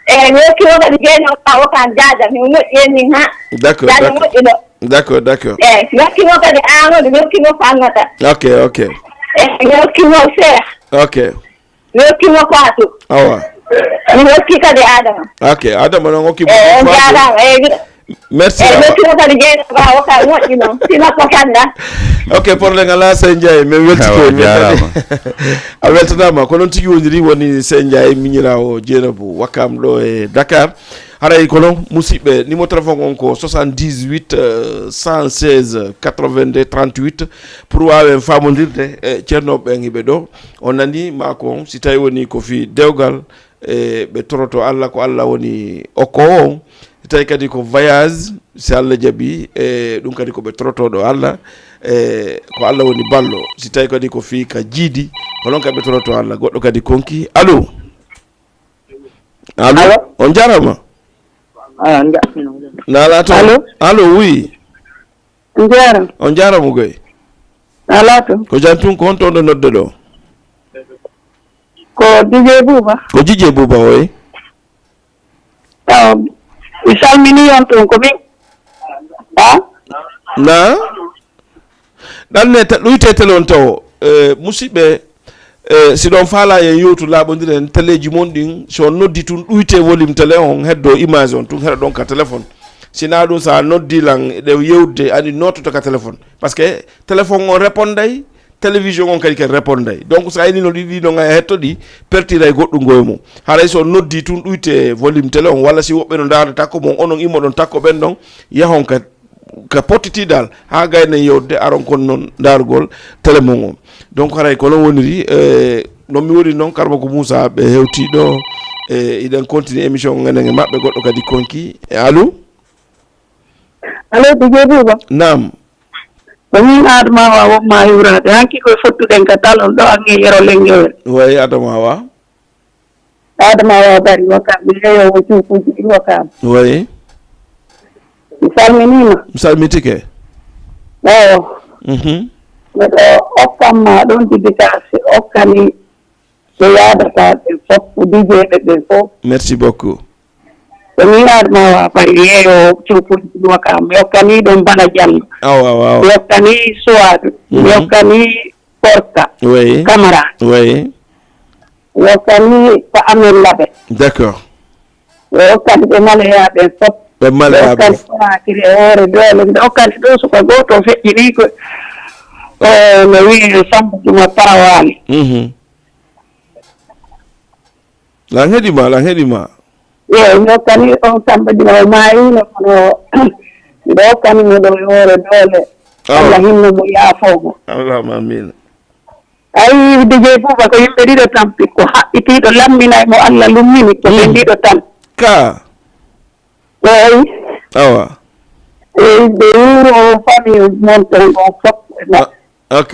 Yokimo kadi jeno tawo kan jaja mi mo yeni ha. D'accord. D'accord, d'accord. Yokimo kadi Amadou yokimo fangata. OK. Yokimo Cheikh. OK. Yokimo Fatou. Awa. Yokki kadi Adama. OK, Adama no ngokki. Merci. OK, pour le ngala Senjay me weltiko a weltanama ko non tigi wondiri woni Senjay miñirawo Dieynabou Wakam do e Dakar haray ko non musibbe numéro téléphone on ko 78 116 82 38 pour wawen famondirde e ceernoɓe ngiɓe ɗo on nani mako si tawi woni ko fi dewgal e ɓe toroto Allah ko Allah woni okko o tawi kadi ko voyage si Allah jaaɓi e ɗum kadi koɓe torotoɗo Allah e ko Allah woni ballo si tawi kadi ko fi ka jiidi ko noon kadi ɓe toroto Allah goɗɗo kadi konki allo on jarama nala to allo oui on jarama goy ala to ko jantun ko on toon ɗo nodde ɗo ko Dj Bouba oy mi salmini on toon ko min na ɗanne ɗuyte télé on taw musidɓe si ɗon faala e yewtu laaɓodiren téléji mon ɗin so noddi tun ɗuyte volume télé on heddo image on tun heɗa ɗon ka téléphone sina ɗum sa noddi lan ɗe yewde ani nototo ka téléphone par ce que téléphone on réponday télévision on kadi ken réponday donc so ayni no ɗiɗi ɗo ga hetto ɗi pertira e goɗɗum goye mum haray so noddi tun ɗuyte volume télé on walla si woɓɓe no darde takko mon onon immo ɗon takko ɓen ɗon yahon ka pottitidal ha gayna yewde aron kon noon darugol télé mon on donc haray ko non woniri non mi woni noon karba ko Moussa ɓe hewtiɗo iɗen continue émission enen e maɓɓe goɗɗo kadi konki allo Dj Bouba nam min Adama Wa wonma yurade hanki koye fottuɗen ka talon ɗo ange yero lengewel way Adama Wa bari Wakam mi yeyowo cuukuji ɗi Wakam way mi salminima mi salmitike miɗo okkanma ɗon dédicace okkani ɓe yadata ɓe fof DJ ɓe fof merci beaucoup so min Adama Wa bari yeeyo cuukuji ɗi Wakam mi okkani ɗon Bana Diallo mi okkani Suwadou mi okkani Porka Camara oui mi okkani ko Amel Labe d'accord mi okkani ɓe maleyaɓe fof ɓe maleyaɓe okkani e hoore doole mbiɗa okkani ɗo suka goto feƴƴini ko no wiye Samba Juma Parawali lan heɗima eyi mi okkani on Samba Juma o mayino kono mbiɗa okkani mo ɗo e hoore doole Allah hinno mo yaafomo allahuma amin ayi Dj Bouba ko yimɓe ɗiɗo tampi ko haɓɓitiɗo lammina mo Allah lummini ko ɓe ɗiɗo tan ka eyi awa eyi ɓe wuro famille mon ton ɗon fof ok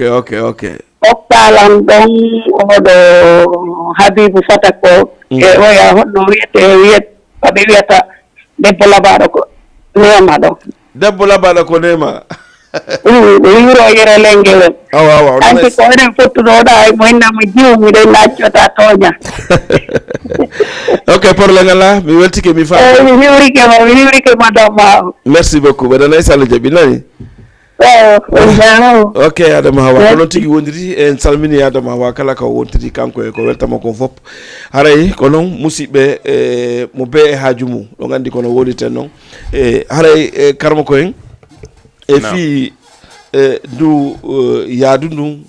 okkalan ɗon oɗo Habibou Fata ko e oya honno wiyete ɓe wiyata debbo labaɗo ko nema ɗon debbo labaɗo ko nema ɓe wuro yere lengewel anti ko enen fottuɗoɗa mo innamo jiw miɗen naccota tooña ok probléme ala mi weltike mi faami mi hiwrike madame ma merci beaucoup waɗanay so Allah jaaɓi nani ok Adama Hawa ko noon tigi wondiri en salmini Adama Hawa kala ko wontiri kanko e ko weltama kon fof haray ko noon musidɓe mo be e haaju mum ɗo gandi kono woniten noon haray karma ko en e fi ndu yaadu ndun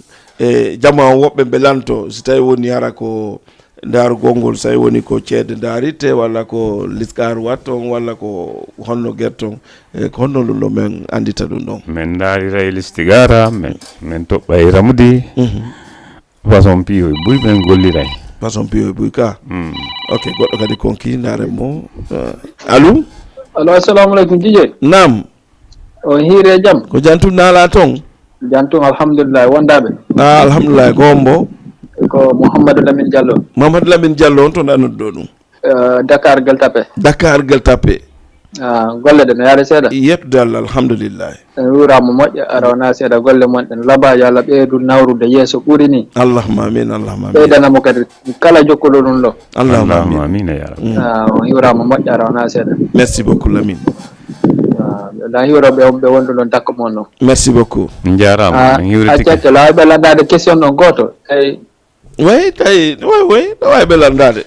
jama woɓɓe ɓe lanto so tawi woni hara ko darugol ngol so tawi woni ko ceede daarite walla ko liskar watton walla ko honno guerton ko honno ɗum ɗo men andita ɗum ɗon min daarira e listigara min toɓɓa e ramudi façon piyo e buy min golliray façon piyo e buy ka ok goɗɗo kadi konki ndaren mo allo assalamu aleykum DJ nam o hiire jam ko jantum naala toon jantum alhamdulillah wondaɓe alhamdulillah ko hombo ko Mouhamadou Lamine Diallo on to nannoɗo ɗum Dakar Gueule Tapée golle ɗe no yaade seeɗa yettude Allah alhamdulillah wurama moƴƴa arawana seeɗa golle monɗen laba yo Allah ɓeydu nawrude yeeso ɓuri ni allahumma amin allahumma amin ɓeydanamo kadi kala jokkuɗo ɗum ɗo allahumma amin ya rabbi hiwrama moƴƴa arawana seeɗa merci beaucoup Lamine da hiwroɓe ɓe wondu ɗon takko mon noon merci beaucoup jarama accacce lawi ɓe landade question ɗon goto eyi way tawi way ɗo wawi ɓe landade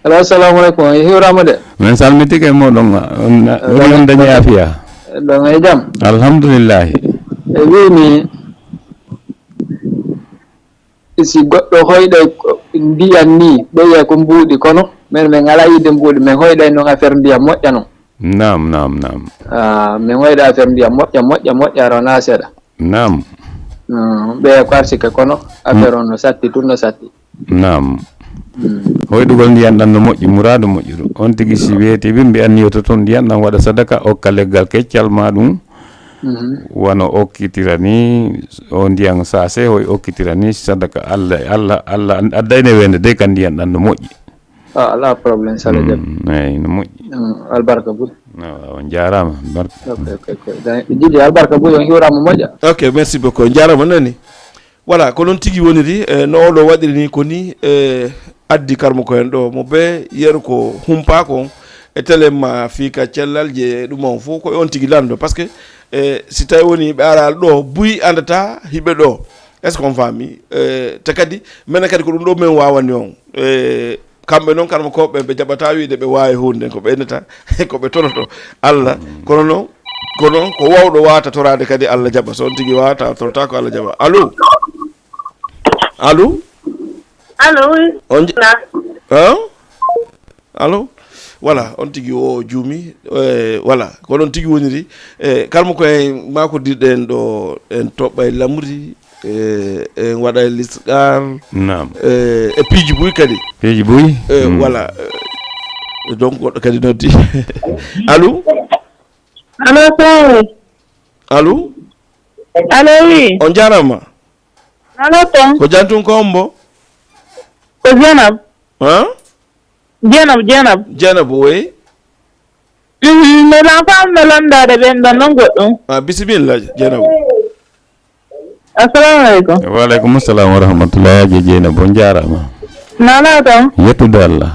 alo assalamu aleykum hiwrama de min salmitike moɗon on dañi afiya ɗon e jaam alhamdulillahi e wimi si goɗɗo hoyɗa ndiyan ni ɓeyiya ko mbuuɗi kono min min ala yidde mbuuɗi min hoyɗay noon affaire ndiyam moƴƴa noon nam min hoyɗa affaire ndiyam moƴƴa arona seeɗa nam ɓeya ko arsike kono affaire on no satti tun no satti nam hoyɗugol ndiyan ɗan no moƴƴi muradu moƴƴuɗo on tigi si weeti ɓe mbiyan yo to toon ndiyan ɗan waɗa sadaka okka leggal keccal ma ɗum wano okkitira ni o ndiyan sase hoy okkitira ni sadaka Allah addayne wende de kan ndiyan ɗan no moƴƴi ala probléme sala jaɓ eyi no moƴƴi albarka buɗ on jarama barka jiɗi albarka buɗ on hiwrama moƴƴa ok merci beaucoup jarama nani voilà ko noon tigi woniri no oɗo waɗiri ni ko ni addi karmo ko en ɗo mo be yeru ko humpa ko e telema fika cellal je ɗum on fof ko on tigi lando par ce que si tawi woni ɓe aral ɗo buy andata hiɓe ɗo est ce qu'on fami te kadi minen kadi ko ɗum ɗo min wawani on kamɓe noon karmo koɓe ɓe jaɓata wiide ɓe wawi hunde ko ɓennata ko ɓe tonoto Allah kono noon ko wawɗo wata torade kadi Allah jaɓa so on tigi wata torata ko Allah jaɓa allo on allo voilà on tigi o juumi voilà ko ɗon tigi woniri kalmo ko en mako dirɗen ɗo en toɓɓa e lamri en waɗa e lisqar nam e piiji buy kadi voilà donc goɗɗo kadi noddi allo allo oui on jarama ton ko jantun ko ombo ko Jenab oui mais l'enfant me landade ɓen ɗon noon goɗɗum bisimilla Jenab assalamu aleykum wa aleykum assalam wa rahmatullah je Jenab on jarama nana ton yettude Allah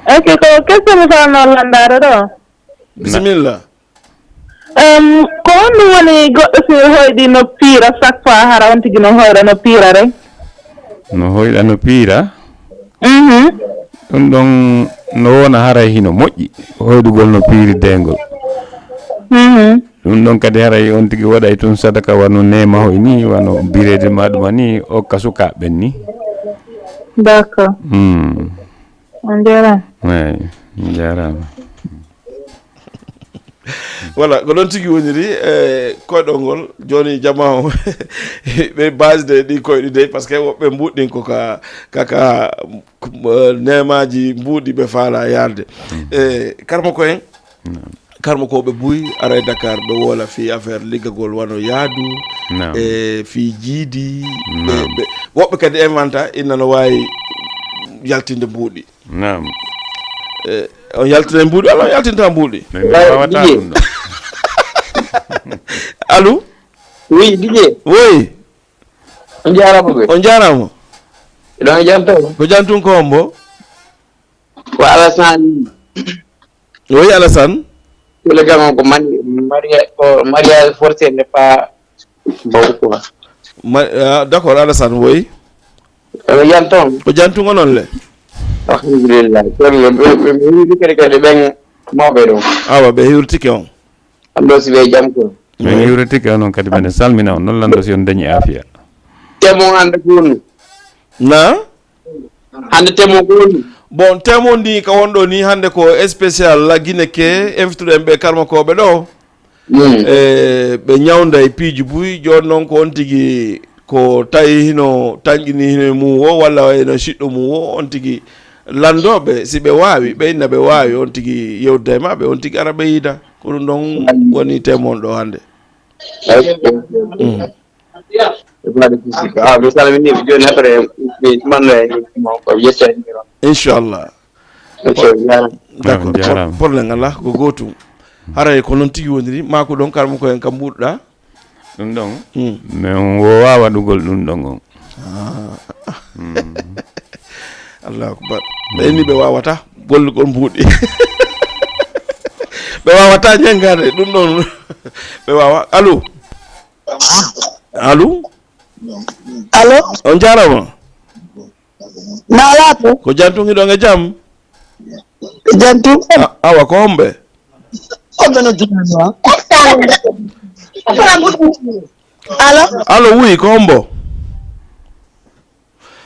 ok ko question mi falno landade ɗo bisimilla ko honɗum woni goɗɗo si hoyɗi no piira chaque fois hara on tigi no hoyɗa no piira rek no hoyɗa no piira ɗum ɗon no wona haray hino moƴƴi hoyɗugol no piiri dengol ɗum ɗon kadi haray on tigi waɗay tun sadaka wano nema hoy ni wano birede maɗuma ni okka sukaɓen ni d'accord on jarama eyi jarama voilà ko ɗon tigi woniri koyɗol ngol joni jama o ɓe base de ɗi koyɗi de par ce que woɓɓe mbuɗɗin ko kaka nemaji mbuuɗi ɓe faala yarde karmo ko en karmo ko ɓe buy ara e Dakar ɓe wola fi affaire liggagol wano yaadu fi jiidi woɓɓe kadi inventa inna no wawi yaltinde mbuuɗi on yaltina mbuuɗi ala on yaltinta mbuuɗi allo oui Didier oui on jarama on jarama ɗon janto ko jantun ko ombo ko Alassane oui Alassane le gars ko mariage forcé n'est pas bon quoi d'accord Alassane oui janton ko jantun onon le alhamdulillah ɓe kadi ɓen mawɓe ɗo awa ɓe hiwrtike on anndo si ɓe jam ko min hiwrtike onon kadi mbiɗen salmina on noon lando si on dañi afiya temo hannde ko woni na hannde temo ko woni bon temo ndi ka wonɗo ni hannde ko spécial laggine ke invituɗen ɓe karmakoɓe ɗo ɓe ñawda e piiji buy joni noon ko on tigi ko tawi hino tañƴini hino mum o walla eno siɗɗo mum o on tigi landoɓe si ɓe wawi ɓe inna ɓe wawi on tigi yewdude e maɓɓe on tigi ara ɓe yiida ko ɗum ɗon woni temon ɗo hannde mi salminiɓe joni après ɓe manno e ko yetta inchallah d'accord problème ngala ko gotum haray ko non tigi wondiri mako don karmo ko en kam budda dum don men wo wawa dugol dum don Allah akbar be be wawata bollu gon buudi be wawata nyangare dum non be wawa allo on jarama nalato ko jantu ngi do nga jam jantu awa ko hombe no dinwa allo oui ko hombo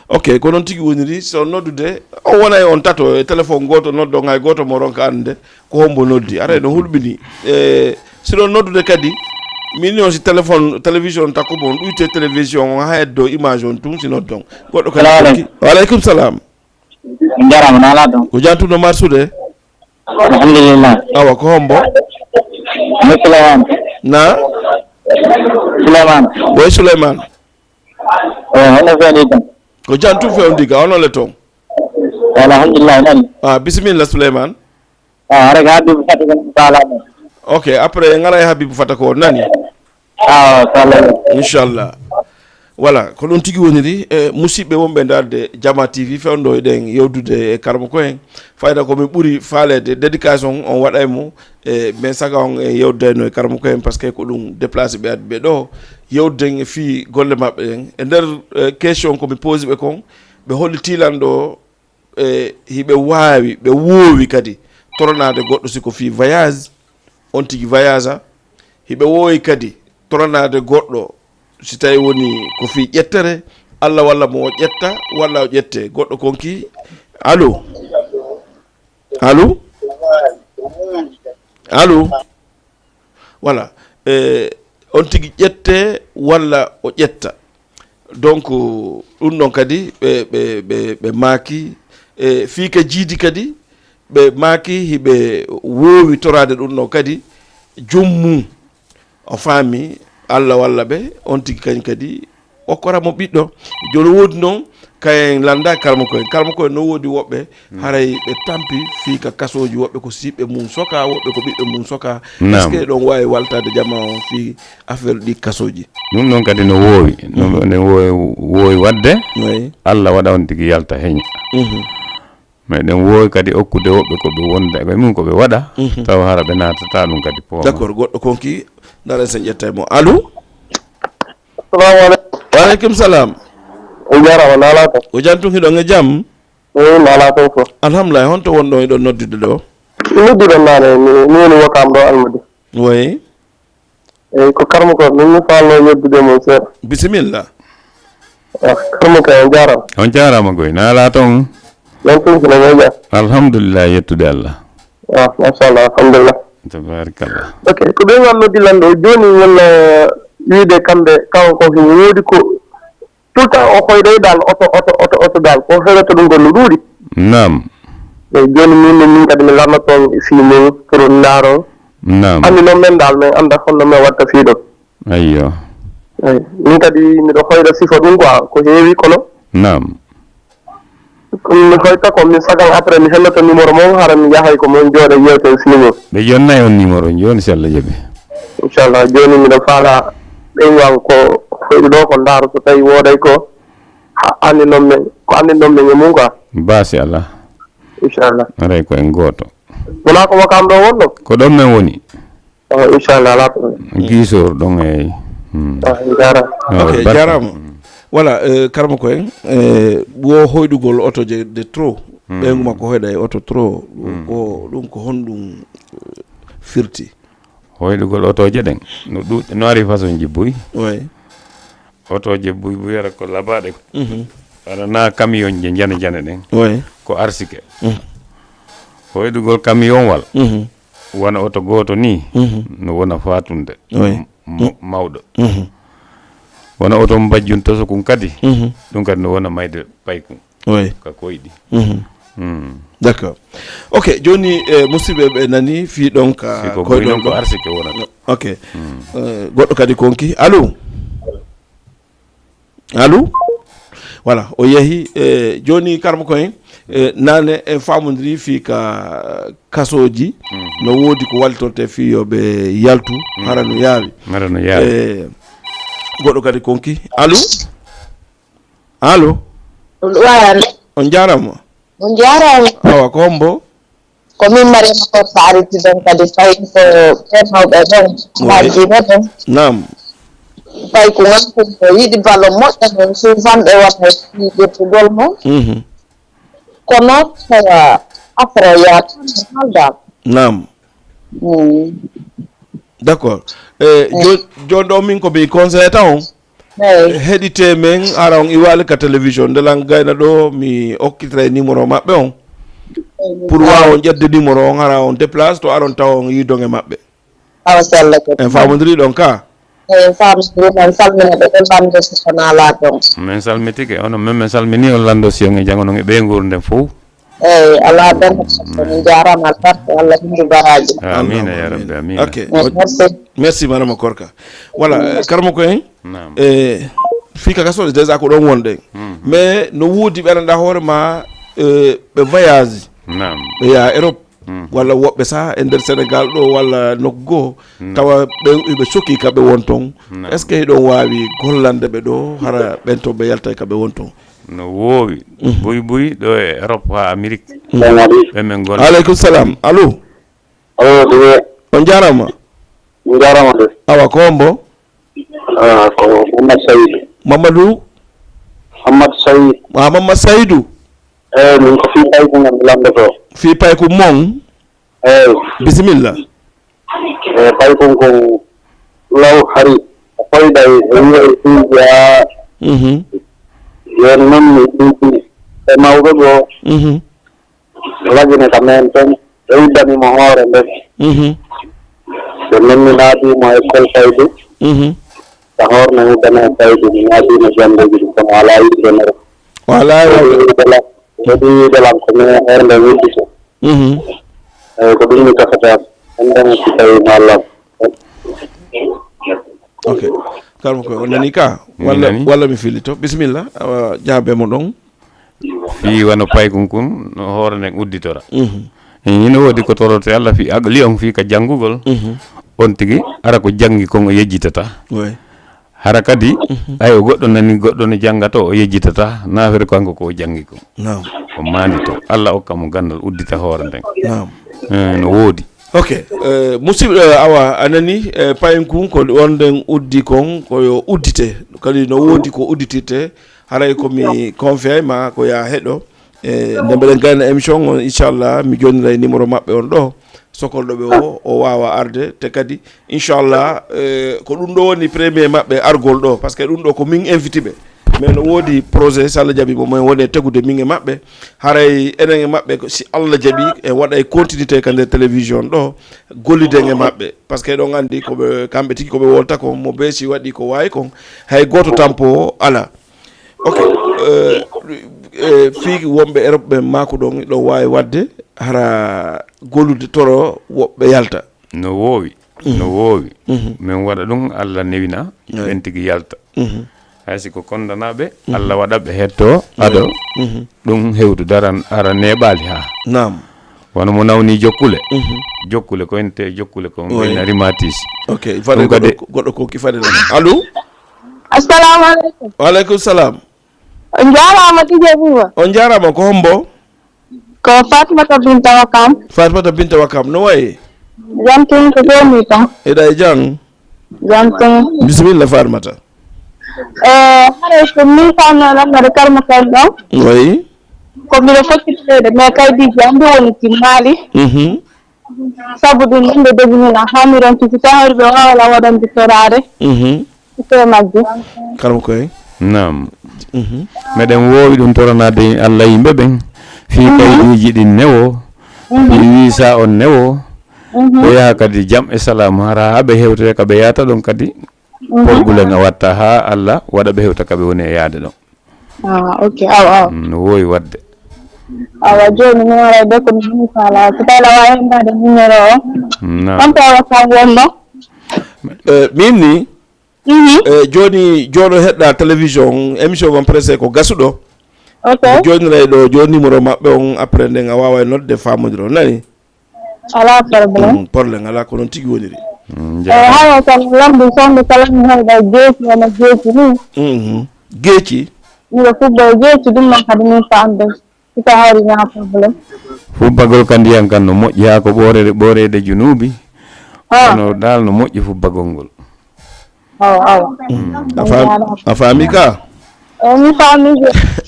ok ko non tigi woniri so noddude o wona e on tato e téléphone goto noddo ngay goto mo ronka ande ko hombo noddi are no hulbini sino noddude kadi min on si télévision takko bon duite télévision on heddo image on tun sino don goddo kadi wa alaykum salam jaram na la don ko jantuno marsude alhamdulillah awa ko hombo Sulaiman na Sulaiman hono fedi tan ko jantu fewndi ga ono le ton alhamdulillah nani bismillah Sulaiman ara ga du fata ko sala ok après ngala habibu fata ko nani sala inshallah voilà ko don tigi woniri musibbe wonbe darde Jama TV fewndo eden yewdude e karmo ko en fayda ko mi buri faalede dédication on waday mo mais saga on yewde no e karmo ko en parce que ko dum déplacer be adbe do yewden fi golle mabbe en e der question ko mi pose be kon be holli lando hibe waawi be woowi kadi toronade goddo siko fi voyage on tigi voyage hibe woowi kadi toronade goddo si tawi woni ko fi ƴettere Allah walla mo ƴetta walla o ƴette goddo konki allo voilà on tigi ƴette walla o ƴetta donc ɗum ɗon kadi ɓe maaki fii ka jiidi kadi ɓe maaki hiɓe woowi torade ɗum ɗon kadi jommum o faami Allah walla ɓe on tigi kañ kadi okkora mo ɓiɗɗo joni woodi noon kayen landa kalmo koye no woodi woɓɓe haray ɓe tampi fii ka kasoji woɓɓe ko siɓɓe mum soka woɓɓe ko ɓiɓɓe mum soka est ce que ɗon wawi waltade jamma on fii affaire ɗi kasoji ɗum ɗon kadi no woowi ne woowi wadde Allah waɗa on tigi yalta heña meɗen woowi kadi okkude woɓɓe ko ɓe wonda ɓe min ko ɓe waɗa taw hara ɓe natata ɗum kadi po d'accord goɗɗo konki daren sen ƴetta mo allo assalamu alaikum wa alaikum salam o jarama nalata o jantu hiɗo nge jam nalata ko alhamdulillah honto wonɗo eɗon noddude ɗo nodduɗon nane ni woni wakam ɗo almadi oui eyyi ko karmo ko min mi falno yeddude mo seeɗa bisimilla karmo ko on jarama jarama goy nala ton yan tumsina meja alhamdulillah yettude Allah machallah alhamdulillah tabarakallah ok ko ɓe noddilan ɗo joni walla wiide kamɓe kaw ko fi woodi ko tout le temps o hoyɗoy dal oto dal ko heɓata ɗum gonno ɗuuɗi nam eyyi joni min kadi mi larnoton fimin pour ndaaro nam andi noon men dal min anda honno min watta fiiɗo ayyo eyyi min kadi miɗo hoyɗa sifa ɗum quoi ko heewi kono nam mi hoyta ko min sagal après mi hellata numéro moom hara mi yahay ko mon jooɗa yewten sinimo ɓe jonnayi on numéro joni si Allah jaɓi inchallah joni miɗo faala ɓeywan ko hoyɗi ɗo ko ndaaro so tawi wooday ko andinon men ko andinon men e mum quoi baasi Allah inchallah aray ko en gooto wona ko wakam ɗo wonɗo ko ɗon men woni inchallah ala guisor ɗon e jarama ok jarama voilà karma ko en wo hoydugol oto je de trop ɓeygu makko hoyɗa e oto trop ko ɗum ko honɗum firti hoydugol otoje ɗen no ɗuɗɗe no ari façon jibboy oui otoje buy wiyata ko labaɗe aɗa na camion je jane ɗen oui ko arsike hoydugol camion wal wona oto goto ni no wona fatunde mawɗo wona oto mbajjunto so kum kadi ɗum kadi no wona mayde paykum ka koyɗi d'accord ok joni musidɓe ɓe nani fi ɗon ka koyɗon ko arsike wonata ok goɗɗo kadi konki allo voilà o yeehi joni karma ko en nane en famondiri fi ka kasoji no wodi ko waltorte fi yobe yaltu harano yaawi goɗɗo kadi konki allo on jarama awa ko hombo ko min Mariama Korsa ariti ɗon kadi tawi ko ɓernawɓe ɗon haaldino ɗon nam tawi ko gonkum ko yiɗi ballo moƴƴa ɗon sufanɓe wata ƴettugol mo kono tawa afro yaata haaldama nam d' accord joni ɗo min ko mi conseillé taw heɗite men ara on iwali ka télévision ndelan gayna ɗo mi okkitira numéro maɓɓe on pour wawa on ƴedde numéro on hara on déplace to aron taw on yidonge maɓɓe en famodiri ɗon ka min salmitike ono min min salmini on lando si on e jango non e ɓe gurdem fof ala ben min jarama albarka Allah hindu baraji amina ya rabbi amina ok merci madame Korka voilà karmo ko en fika kasode déjà ko ɗon wonde mais no woodi ɓe andanɗa hoore ma ɓe voyage ɓe yaha Europe walla woɓɓe sa e nder Sénégal ɗo walla nokku goo tawa ɓe sokki kaɓe won toon est ce que hiɗon wawi gollande ɓe ɗo hara ɓen to ɓe yalta kaɓe won toon no woowi buy ɗo e Europe ha Amérique ɓe men golla aleykum salam allo on jarama de awa ko hombo ko Mamadou Saïdou Mamadou Saïdou min ko fi payko ngam lamdoto fi payko mon bisimilla payko ko law hari koyda e yon non ni e mawdo go lagine kamen tan e udani mo hore nde so nenni naati mo e kol fayde ta hor na udana fayde ni naati no jande ji ko ala yidde no wala jadi dalam kena air lagi itu. Kedua kita kata anda kita malam. Ok. Kalmo ko nanika wala mi filito bismillah jaabe mo don fi wano pay kunkun no hoore nek udditora ni wodi ko torote Allah fi agli on fi ka jangugol on tigi ara ko jangi ko yejjitata hara kadi ay goddo nani goddo ne jangato o yejjitata nafere kanko ko jangi ko o mandi to Allah o kam gandal uddita hoore nden no wodi ok musidɓe awa anani payen kun ko wonɗen uddi kon koyo uddite kadi no woodi ko udditirte haray komi confie ma ko ya heɗo nde mbeɗen gayna émission o inchallah mi jonnira numéro maɓɓe on ɗo sokolɗoɓe o wawa arde te kadi inchallah ko ɗum ɗo woni premier maɓɓe argol ɗo par ce que ɗum ɗo ko min invité ɓe mais no woodi projet so Allah jaaɓi momen woni e tegude min e maɓɓe haray enen e maɓɓe si Allah jaaɓi en waɗa e continuité ka nder télévision ɗo golliden e maɓɓe par ce que ɗon anndi koɓe kamɓe tigi koɓe wolta kon mo beesi waɗi ko wawi kon hay goto tampo ala ok fii wonɓe Europe ɓe mako ɗon ɗo wawi wadde hara gollude toro woɓɓe yalta no woowi min waɗa ɗum Allah newina ɓen tigi yalta haysi ko kondanaɓe Allah waɗaɓe hetto aɗo ɗum hewdu daran ara neɓali ha nam wono mo nawni jokkule ko ente jokkule ko wayna rhumatis ok fade goɗɗo ko kifade allo assalamu aleykum waaleykum salam on jarama DJ Bouba on jarama ko hombo ko Fatmata Binta Wakam no wayi jantin ko joni tan eɗa e jang jantin bisimilla Fatmata hare ko mi famno lamare kalma kal ɗon oui ko mbiɗo fokkitede mais kaydiji andi woni timmali sabu ɗum inde debinina hamiron tiki tahori ɓe wawala waɗande torare te majji kalma koye nam meɗen woowi ɗum toranade Allah yimɓe ɓen fi kaydiji ɗin newo fi wisa on newo ɓe yaha kadi jam e salam hara haɓe hewtete kaɓe yata ɗon kadi porgulen a watta ha Allah waɗa ɓe hewta kaɓe woni e yaade ɗon ok awa no wowi wadde awa joni mi wara de ko mi fala so tawi lawa hendade numéro o on tawa kam wonno min ni joni joɗo heɗɗa télévision émission mon pressé ko gasuɗo ok joni do joni numéro mabbe on après nde nga wawa nodde famodiro nani ala problème ala ko non tigi woniri hawa tan lambi sonde kala mi hayda geeci wona geeci ni geeci miɗo fubba geeci ɗum noon kadi min famde sika hawri ñaa probléme fubbagol ka ndiyam kan no moƴƴi haa ko ɓoorede junuubi no dal no moƴƴi fubbagol ngol awa a faami ka mi faami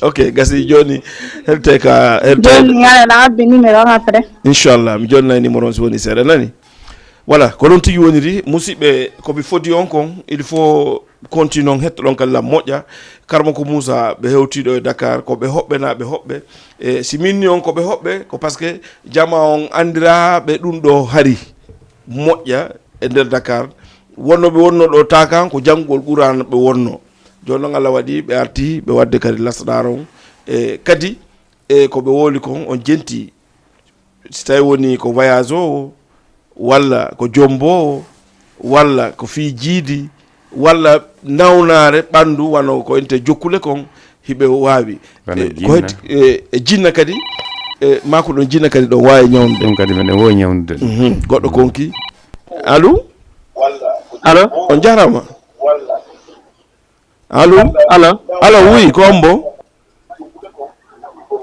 ok gasi joni helte joni yaɗa abbi numéro on après inchallah mi jonnay numéro on so woni seeɗa nani voilà ko non tigi woniri musidɓe koɓe fodi on kon il faut continue on hettoɗon kallam moƴƴa karmo ko Moussa ɓe hewtiɗo e Dakar koɓe hoɓɓe naɓe hoɓɓe e si minni on koɓe hoɓɓe ko par ce que jama on andiraɓe ɗum ɗo hari moƴƴa e nder Dakar wonnoɓe wonno ɗo takan ko janggol ɓurano ɓe wonno joni noon Allah waɗi ɓe arti ɓe wadde kadi lasɗar on e kadi e koɓe woli kon on jenti si tawi woni ko voyage o walla ko jombo walla ko fi jiidi walla nawnare ɓandu wano ko ente jokkule kon hiɓe wawi ko e jinna kadi mako ɗon jinna kadi ɗon wawi ñawnude ɗum kadi meɗen wowi ñawnude goɗɗo konki allo on jarama allo oui ko ombo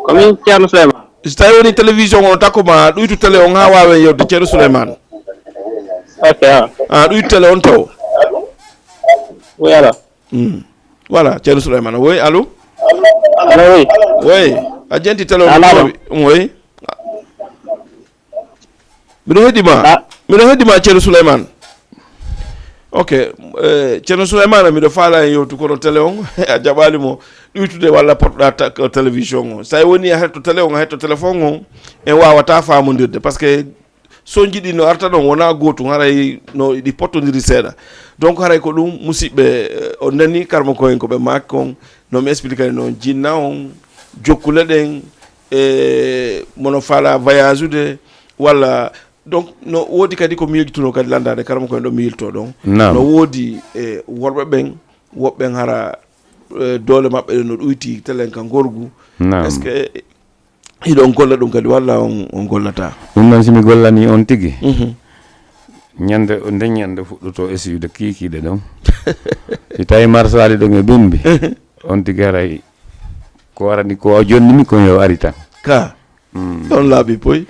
komin ceerno Souleymane so tawi woni télévision on takkoma ɗuytu télé on ha wawen yewde ceerno Souleymane ok ɗuytu télé on taw oui alors voilà ceerno Souleymane oui allo oui oui a jenti télé on oui miɗo heeɗima ceerno Souleymane ok ceerno Souleymane miɗo faala en yewtu kono télé on a jaɓalimo ɗuytude walla poɗɗa télévision o sa woni a hetto télé on a hetto téléphone on en wawata famodirde par ce que so jiɗi no arta ɗon wona gotum haray no ɗi pottodiri seeɗa donc haray ko ɗum musidɓe o nani karmo ko en koɓe maaki on nomi expliqué noon jinna on jokkule ɗen e mono faala voyage ude walla donc no woodi kadi ko miiltuno kadi landade karmo ko en ɗo miilto ɗon no woodi e worɓe ɓen woɓɓen hara doole maɓɓe no ɗoyti telen ka gorgu est ce que hiɗon golla ɗum kadi walla on gollata ɗum noon simi gollani on tigi ñande nde ñande fuɗɗoto essude kiikiɗe ɗon si tawi marsali ɗon e ɓimbi on tigi haray ko warani ko jonnimi ko yo ari tan ka ɗon laaɓi poy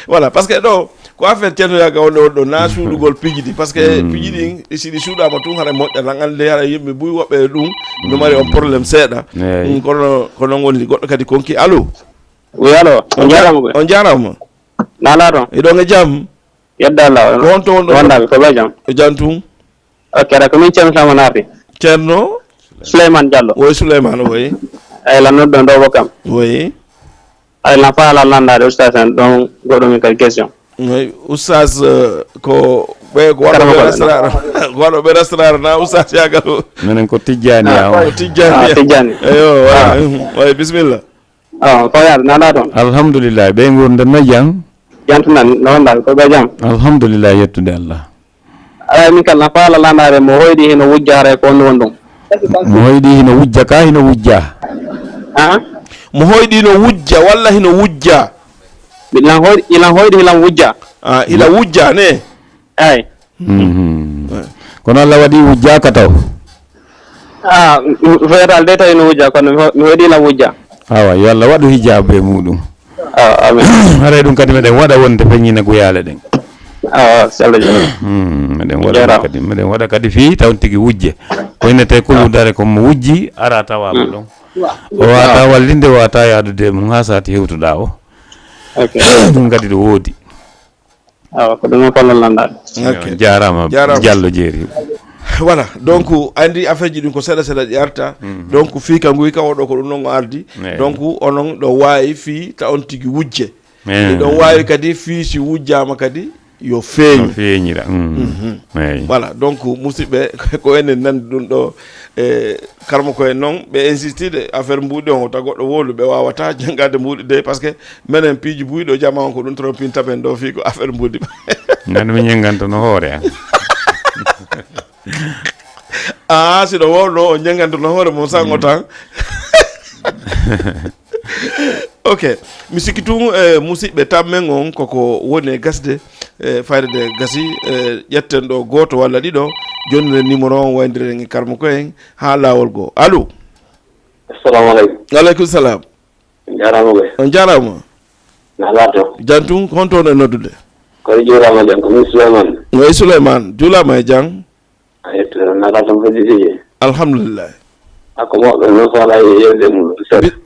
voilà parce que ɗo ko affaire ceerno yaga wonde won ɗo na suuɗugol piiji ɗi par ce que piiji ɗin siɗi suuɗama tun haɗa moƴƴa tan ande haɗa yimɓe buy woɓɓe ɗum no mari on probléme seeɗa kono ko noon woni goɗɗo kadi konki allo oui allo on jarama koy on jarama nala toon eɗon e jaam yedda Allah ko honto wonɗo wondaɓe ko ɓe jaam e jaam tum ok aɗa komin ceerno Souleymane arti ceerno Souleymane Diallo woy Souleymane woy ay la nodɗo ɗo bo kam woy ay lan faala landade oustas en ɗon goɗɗomin kadi question oui oustas ko ɓe ko waɗoɓe restaurant na oustas yagal minen ko tijjani tijjani eyo way bisimilla ko yaade nala toon alhamdulillah ɓe gurdeno jam jantunan no wondaɓe ko ɓe jaam alhamdulillah yettude Allah ala min kala faala landade mo hoyɗi hino wujja haray ko wonni won ɗum mo hoyɗi hino wujja ka hino wujja mo hoyɗi no wujja walla hino wujja ilan hoyɗi hilan wujja ila wujja ne ay kono Allah waɗi wujjaka taw feetal de tawi no wujja kono mi hoyɗi ilan wujja awa yo Allah waɗu hijabe muɗum amin haray ɗum kadi meɗen waɗa wonde peññina guyale ɗen meɗen waɗa kadi fi taw tigi wujje ko innete kuludare komo wujji ara tawama ɗon o wata wallinde wata yadude mum ha sati hewtuɗa o ɗum kadi ɗo woodi ko ɗum kollo landade jarama Diallo jeeri voilà donc andi affaire ji ɗum ko seeɗa seeɗa ɗi arta donc fi ka nguy ka oɗo ko ɗum noon o ardi donc onon ɗo wawi fi ta on tigi wujje ɗon wawi kadi fi si wujjama kadi yo feeñira voilà donc musidɓe ko enen nandi ɗum ɗo e karmo koye noon ɓe insistide affaire mbuuɗi on ta goɗɗo wolu ɓe wawata janggade mbuuɗi de par ce que minen piiji buyɗo jama on ko ɗum trop pintapen ɗo fi ko affaire mbuuɗi nani mi ñengantono hoore siɗo wowno o ñengantono hoore mum sango tan ok misikitu musidɓe tammen on koko woni gasde fayde gasi ƴetten ɗo goto walla ɗiɗo joni le numéro on waydiren e karmo ko en ha lawol go allo assalamu aleykum aleykum salam jarama ɓe on jarama nalato jantum hontoon e noddude koye juurama jang ko min Souleymane way Souleymane juulama e jang ayetto nalato fodisije alhamdulillah ako moɓe noon sohla yewde mum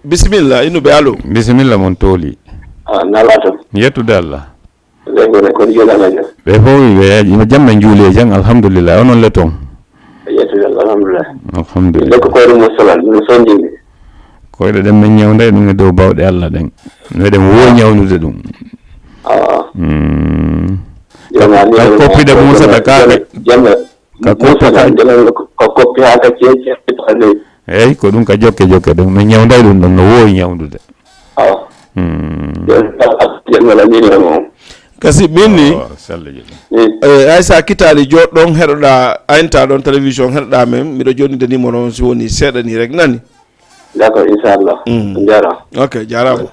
bisimilla innuɓe allo bisimilla mon tooli nalato yettude Allah legone koye juurama jang ɓe fof ɓe jamma juuli e jang alhamdulillah onon le toon yettude alhamdulillah alhamdulillah lekko koye ɗum salat ɗum sonjinde koyɗe ɗen min ñawday ɗum e dow bawɗe Allah ɗen meɗen wo ñawnude ɗum ka koppiɗe mum saɗa kaake ka koppi ha ka ceece eyyi ko ɗum ka jokke ɗum min ñawday ɗum ɗon no wowi ñawdude kasi min ni hay sa kitali joɗɗon heɗoɗa aynta ɗon télévision heɗoɗa men mbiɗo jonnide numéro on si woni seeɗa ni rek nani d'accord inchallah jarama ok jarama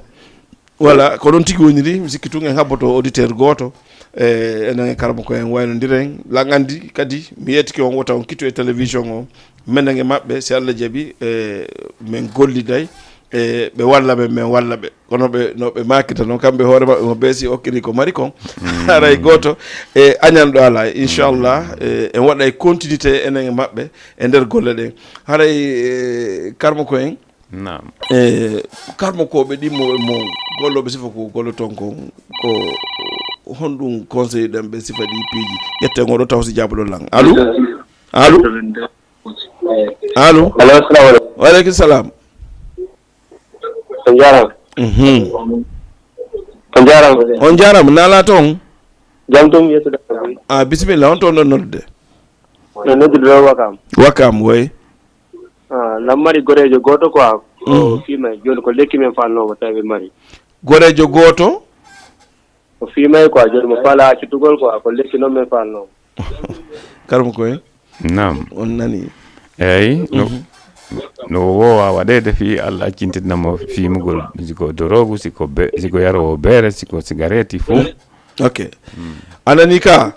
voilà ko ɗon tigui woniri mi sikki tun en habboto auditeur goto enen e karmo ko en waynodiren lagandi kadi mi yettiki on wota on kitto e télévision o menen e mabɓe si Allah jaaɓi min golliday ɓe walla ɓe min walla ɓe kono ɓe no ɓe makita noon kamɓe hoore maɓɓe mo beesi okkiri ko mari kon haray goto e añanɗo ala inchallah en waɗa e continuité enen e mabɓe e nder golle ɗen haray karmo ko en naam karmo koɓe ɗimmoɓe mo golloɓe sifa ko golloton kon ko honɗum conseil ɗen ɓe sifa ɗi piiji ƴetten oɗo taw si jabuɗo lang allo allo allo allo assalamu aleykum waaleykum salam on jarama on jarama on jarama nala toon jam tum yettude bisimilla on toon ɗon noddude no noddude ɗo wakam way nam mari gorejo goto quoi ko fimay joni ko lekki men falnomo tawi mari gorejo goto ko fimay quoi joni mo faala accutugol quoi ko lekki noon men falnomo karmo koye nam on nani eyyi no wowa waɗede fi Allah accintinamo fimugol siko dorogu siko yarowo beere siko cigarette fof ok anani ka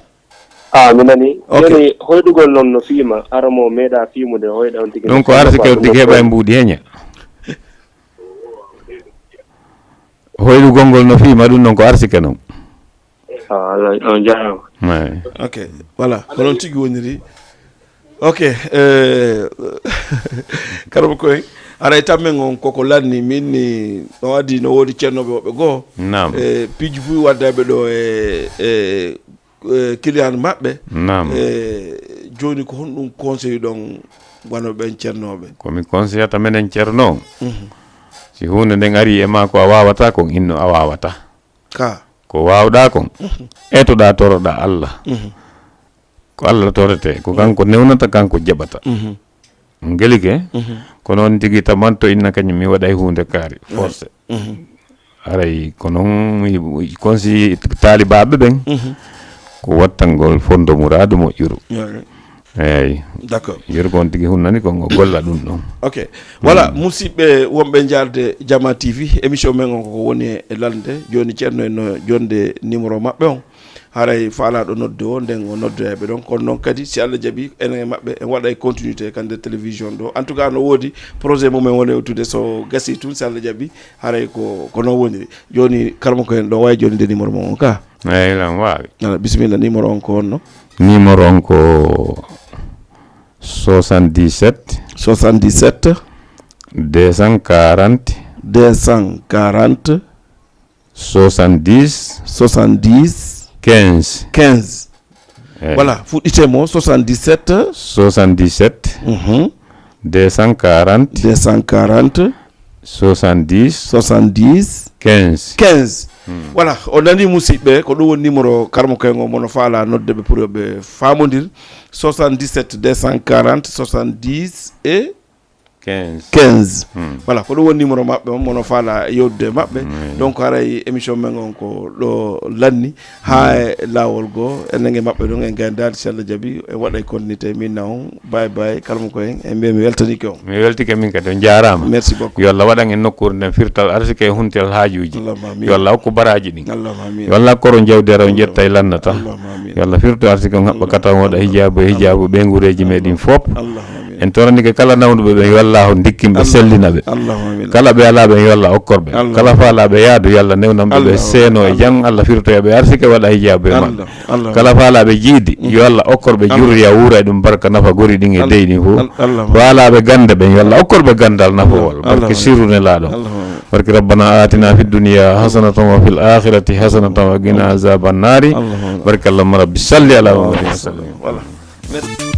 mi nani joni hoydugol noon no fiima aramo meeɗa fiimude hoyɗa on tigi ɗum ko arti ko tigi heɓa e mbuuɗi heña hoydugol ngol no fiima ɗum noon ko arsike noon on jarama ok voilà ko noon tigi woniri ok karamo koye aray tammen on koko lanni min ni no adi no woodi ceernoɓe woɓɓe goo nam piiji fuy waddaɓe ɗo e client maɓɓe joni ko honɗum conseil ɗon wano ɓen ceernoɓe komi conseillata menen ceerno si hunde nden ari e ma ko a wawata kon inno a wawata ka ko wawɗa kon etoɗa toroɗa Allah ko Allah torete ko kanko newnata kanko jaɓata gelike ko noon tigui tamanto inna kañum mi waɗay hunde kaari forcé aray ko noon mi conseille talibaɓe ɓen ko wattangol fondo mouradu moƴƴuru eyyi d'accord yeru kon tigui hunnani kon o golla ɗum ɗon ok voilà musidɓe wonɓe jarde Jama TV émission men on koko woni e lalde joni ceerno en jonde numéro mabɓe on haray faalaɗo nodde o nden o noddoyaɓe ɗon kono noon kadi si Allah jaaɓi enen e mabɓe en waɗa e continuité kande télévision ɗo en tout cas no woodi projet mumen woni yewtude so gasi tun si Allah jaaɓi haray ko noon woniri joni karmo ko en ɗo wawi joni de numéro mo on ka eyyi lan wawi ala bisimilla numéro on ko honno numéro on ko 77 240 70 15 voilà fuɗɗitemo 77 240 70 15 voilà o nani musidɓe ko ɗum woni numéro karmo koyen o mono faala noddeɓe pour ɓe famodir 77 240 70 et 15 voilà ko ɗum woni numéro maɓɓe on mono faala yewdude maɓɓe donc haray émission men on ko ɗo lanni ha lawol goo ennege maɓɓe ɗon en gayndade si Allah jaaɓi en waɗay continuité min na on bye kalmo ko en mbiya mi weltanike on mi weltike min kadi on jarama merci beaucoup yo Allah waɗan en nokkure nden firtal arsike e huntel haajuji yo Allah hokku baraji ɗin yo Allah koro jawdere on ƴetta e lannata yo Allah firtu arsike on haɓɓa kata on waɗa hijabu ɓe guureji meɗin fof en torani kala nawduɓe ɓe yo Allah dikkinɓe sellina ɓe kala ɓe alaɓe yo Allah okkorɓe kala faalaɓe yaadu yo Allah newnanɓe ɓe seeno e jang Allah firtoyaɓe arsike waɗa hijabu e maɓɓe kala faalaɓe jiidi yo Allah okkorɓe jurriya wuura e ɗum barka nafa gori ɗin e deyɗi fof faalaɓe gande ɓen yo Allah okkorɓe gandal nafowol barke sirrune laaɗon barke rabbana atina fi dunya hasanatan wa fil akhirati hasanatan wa qina azaban nari barke allahumma rabbi salli ala muhammadin wa sallam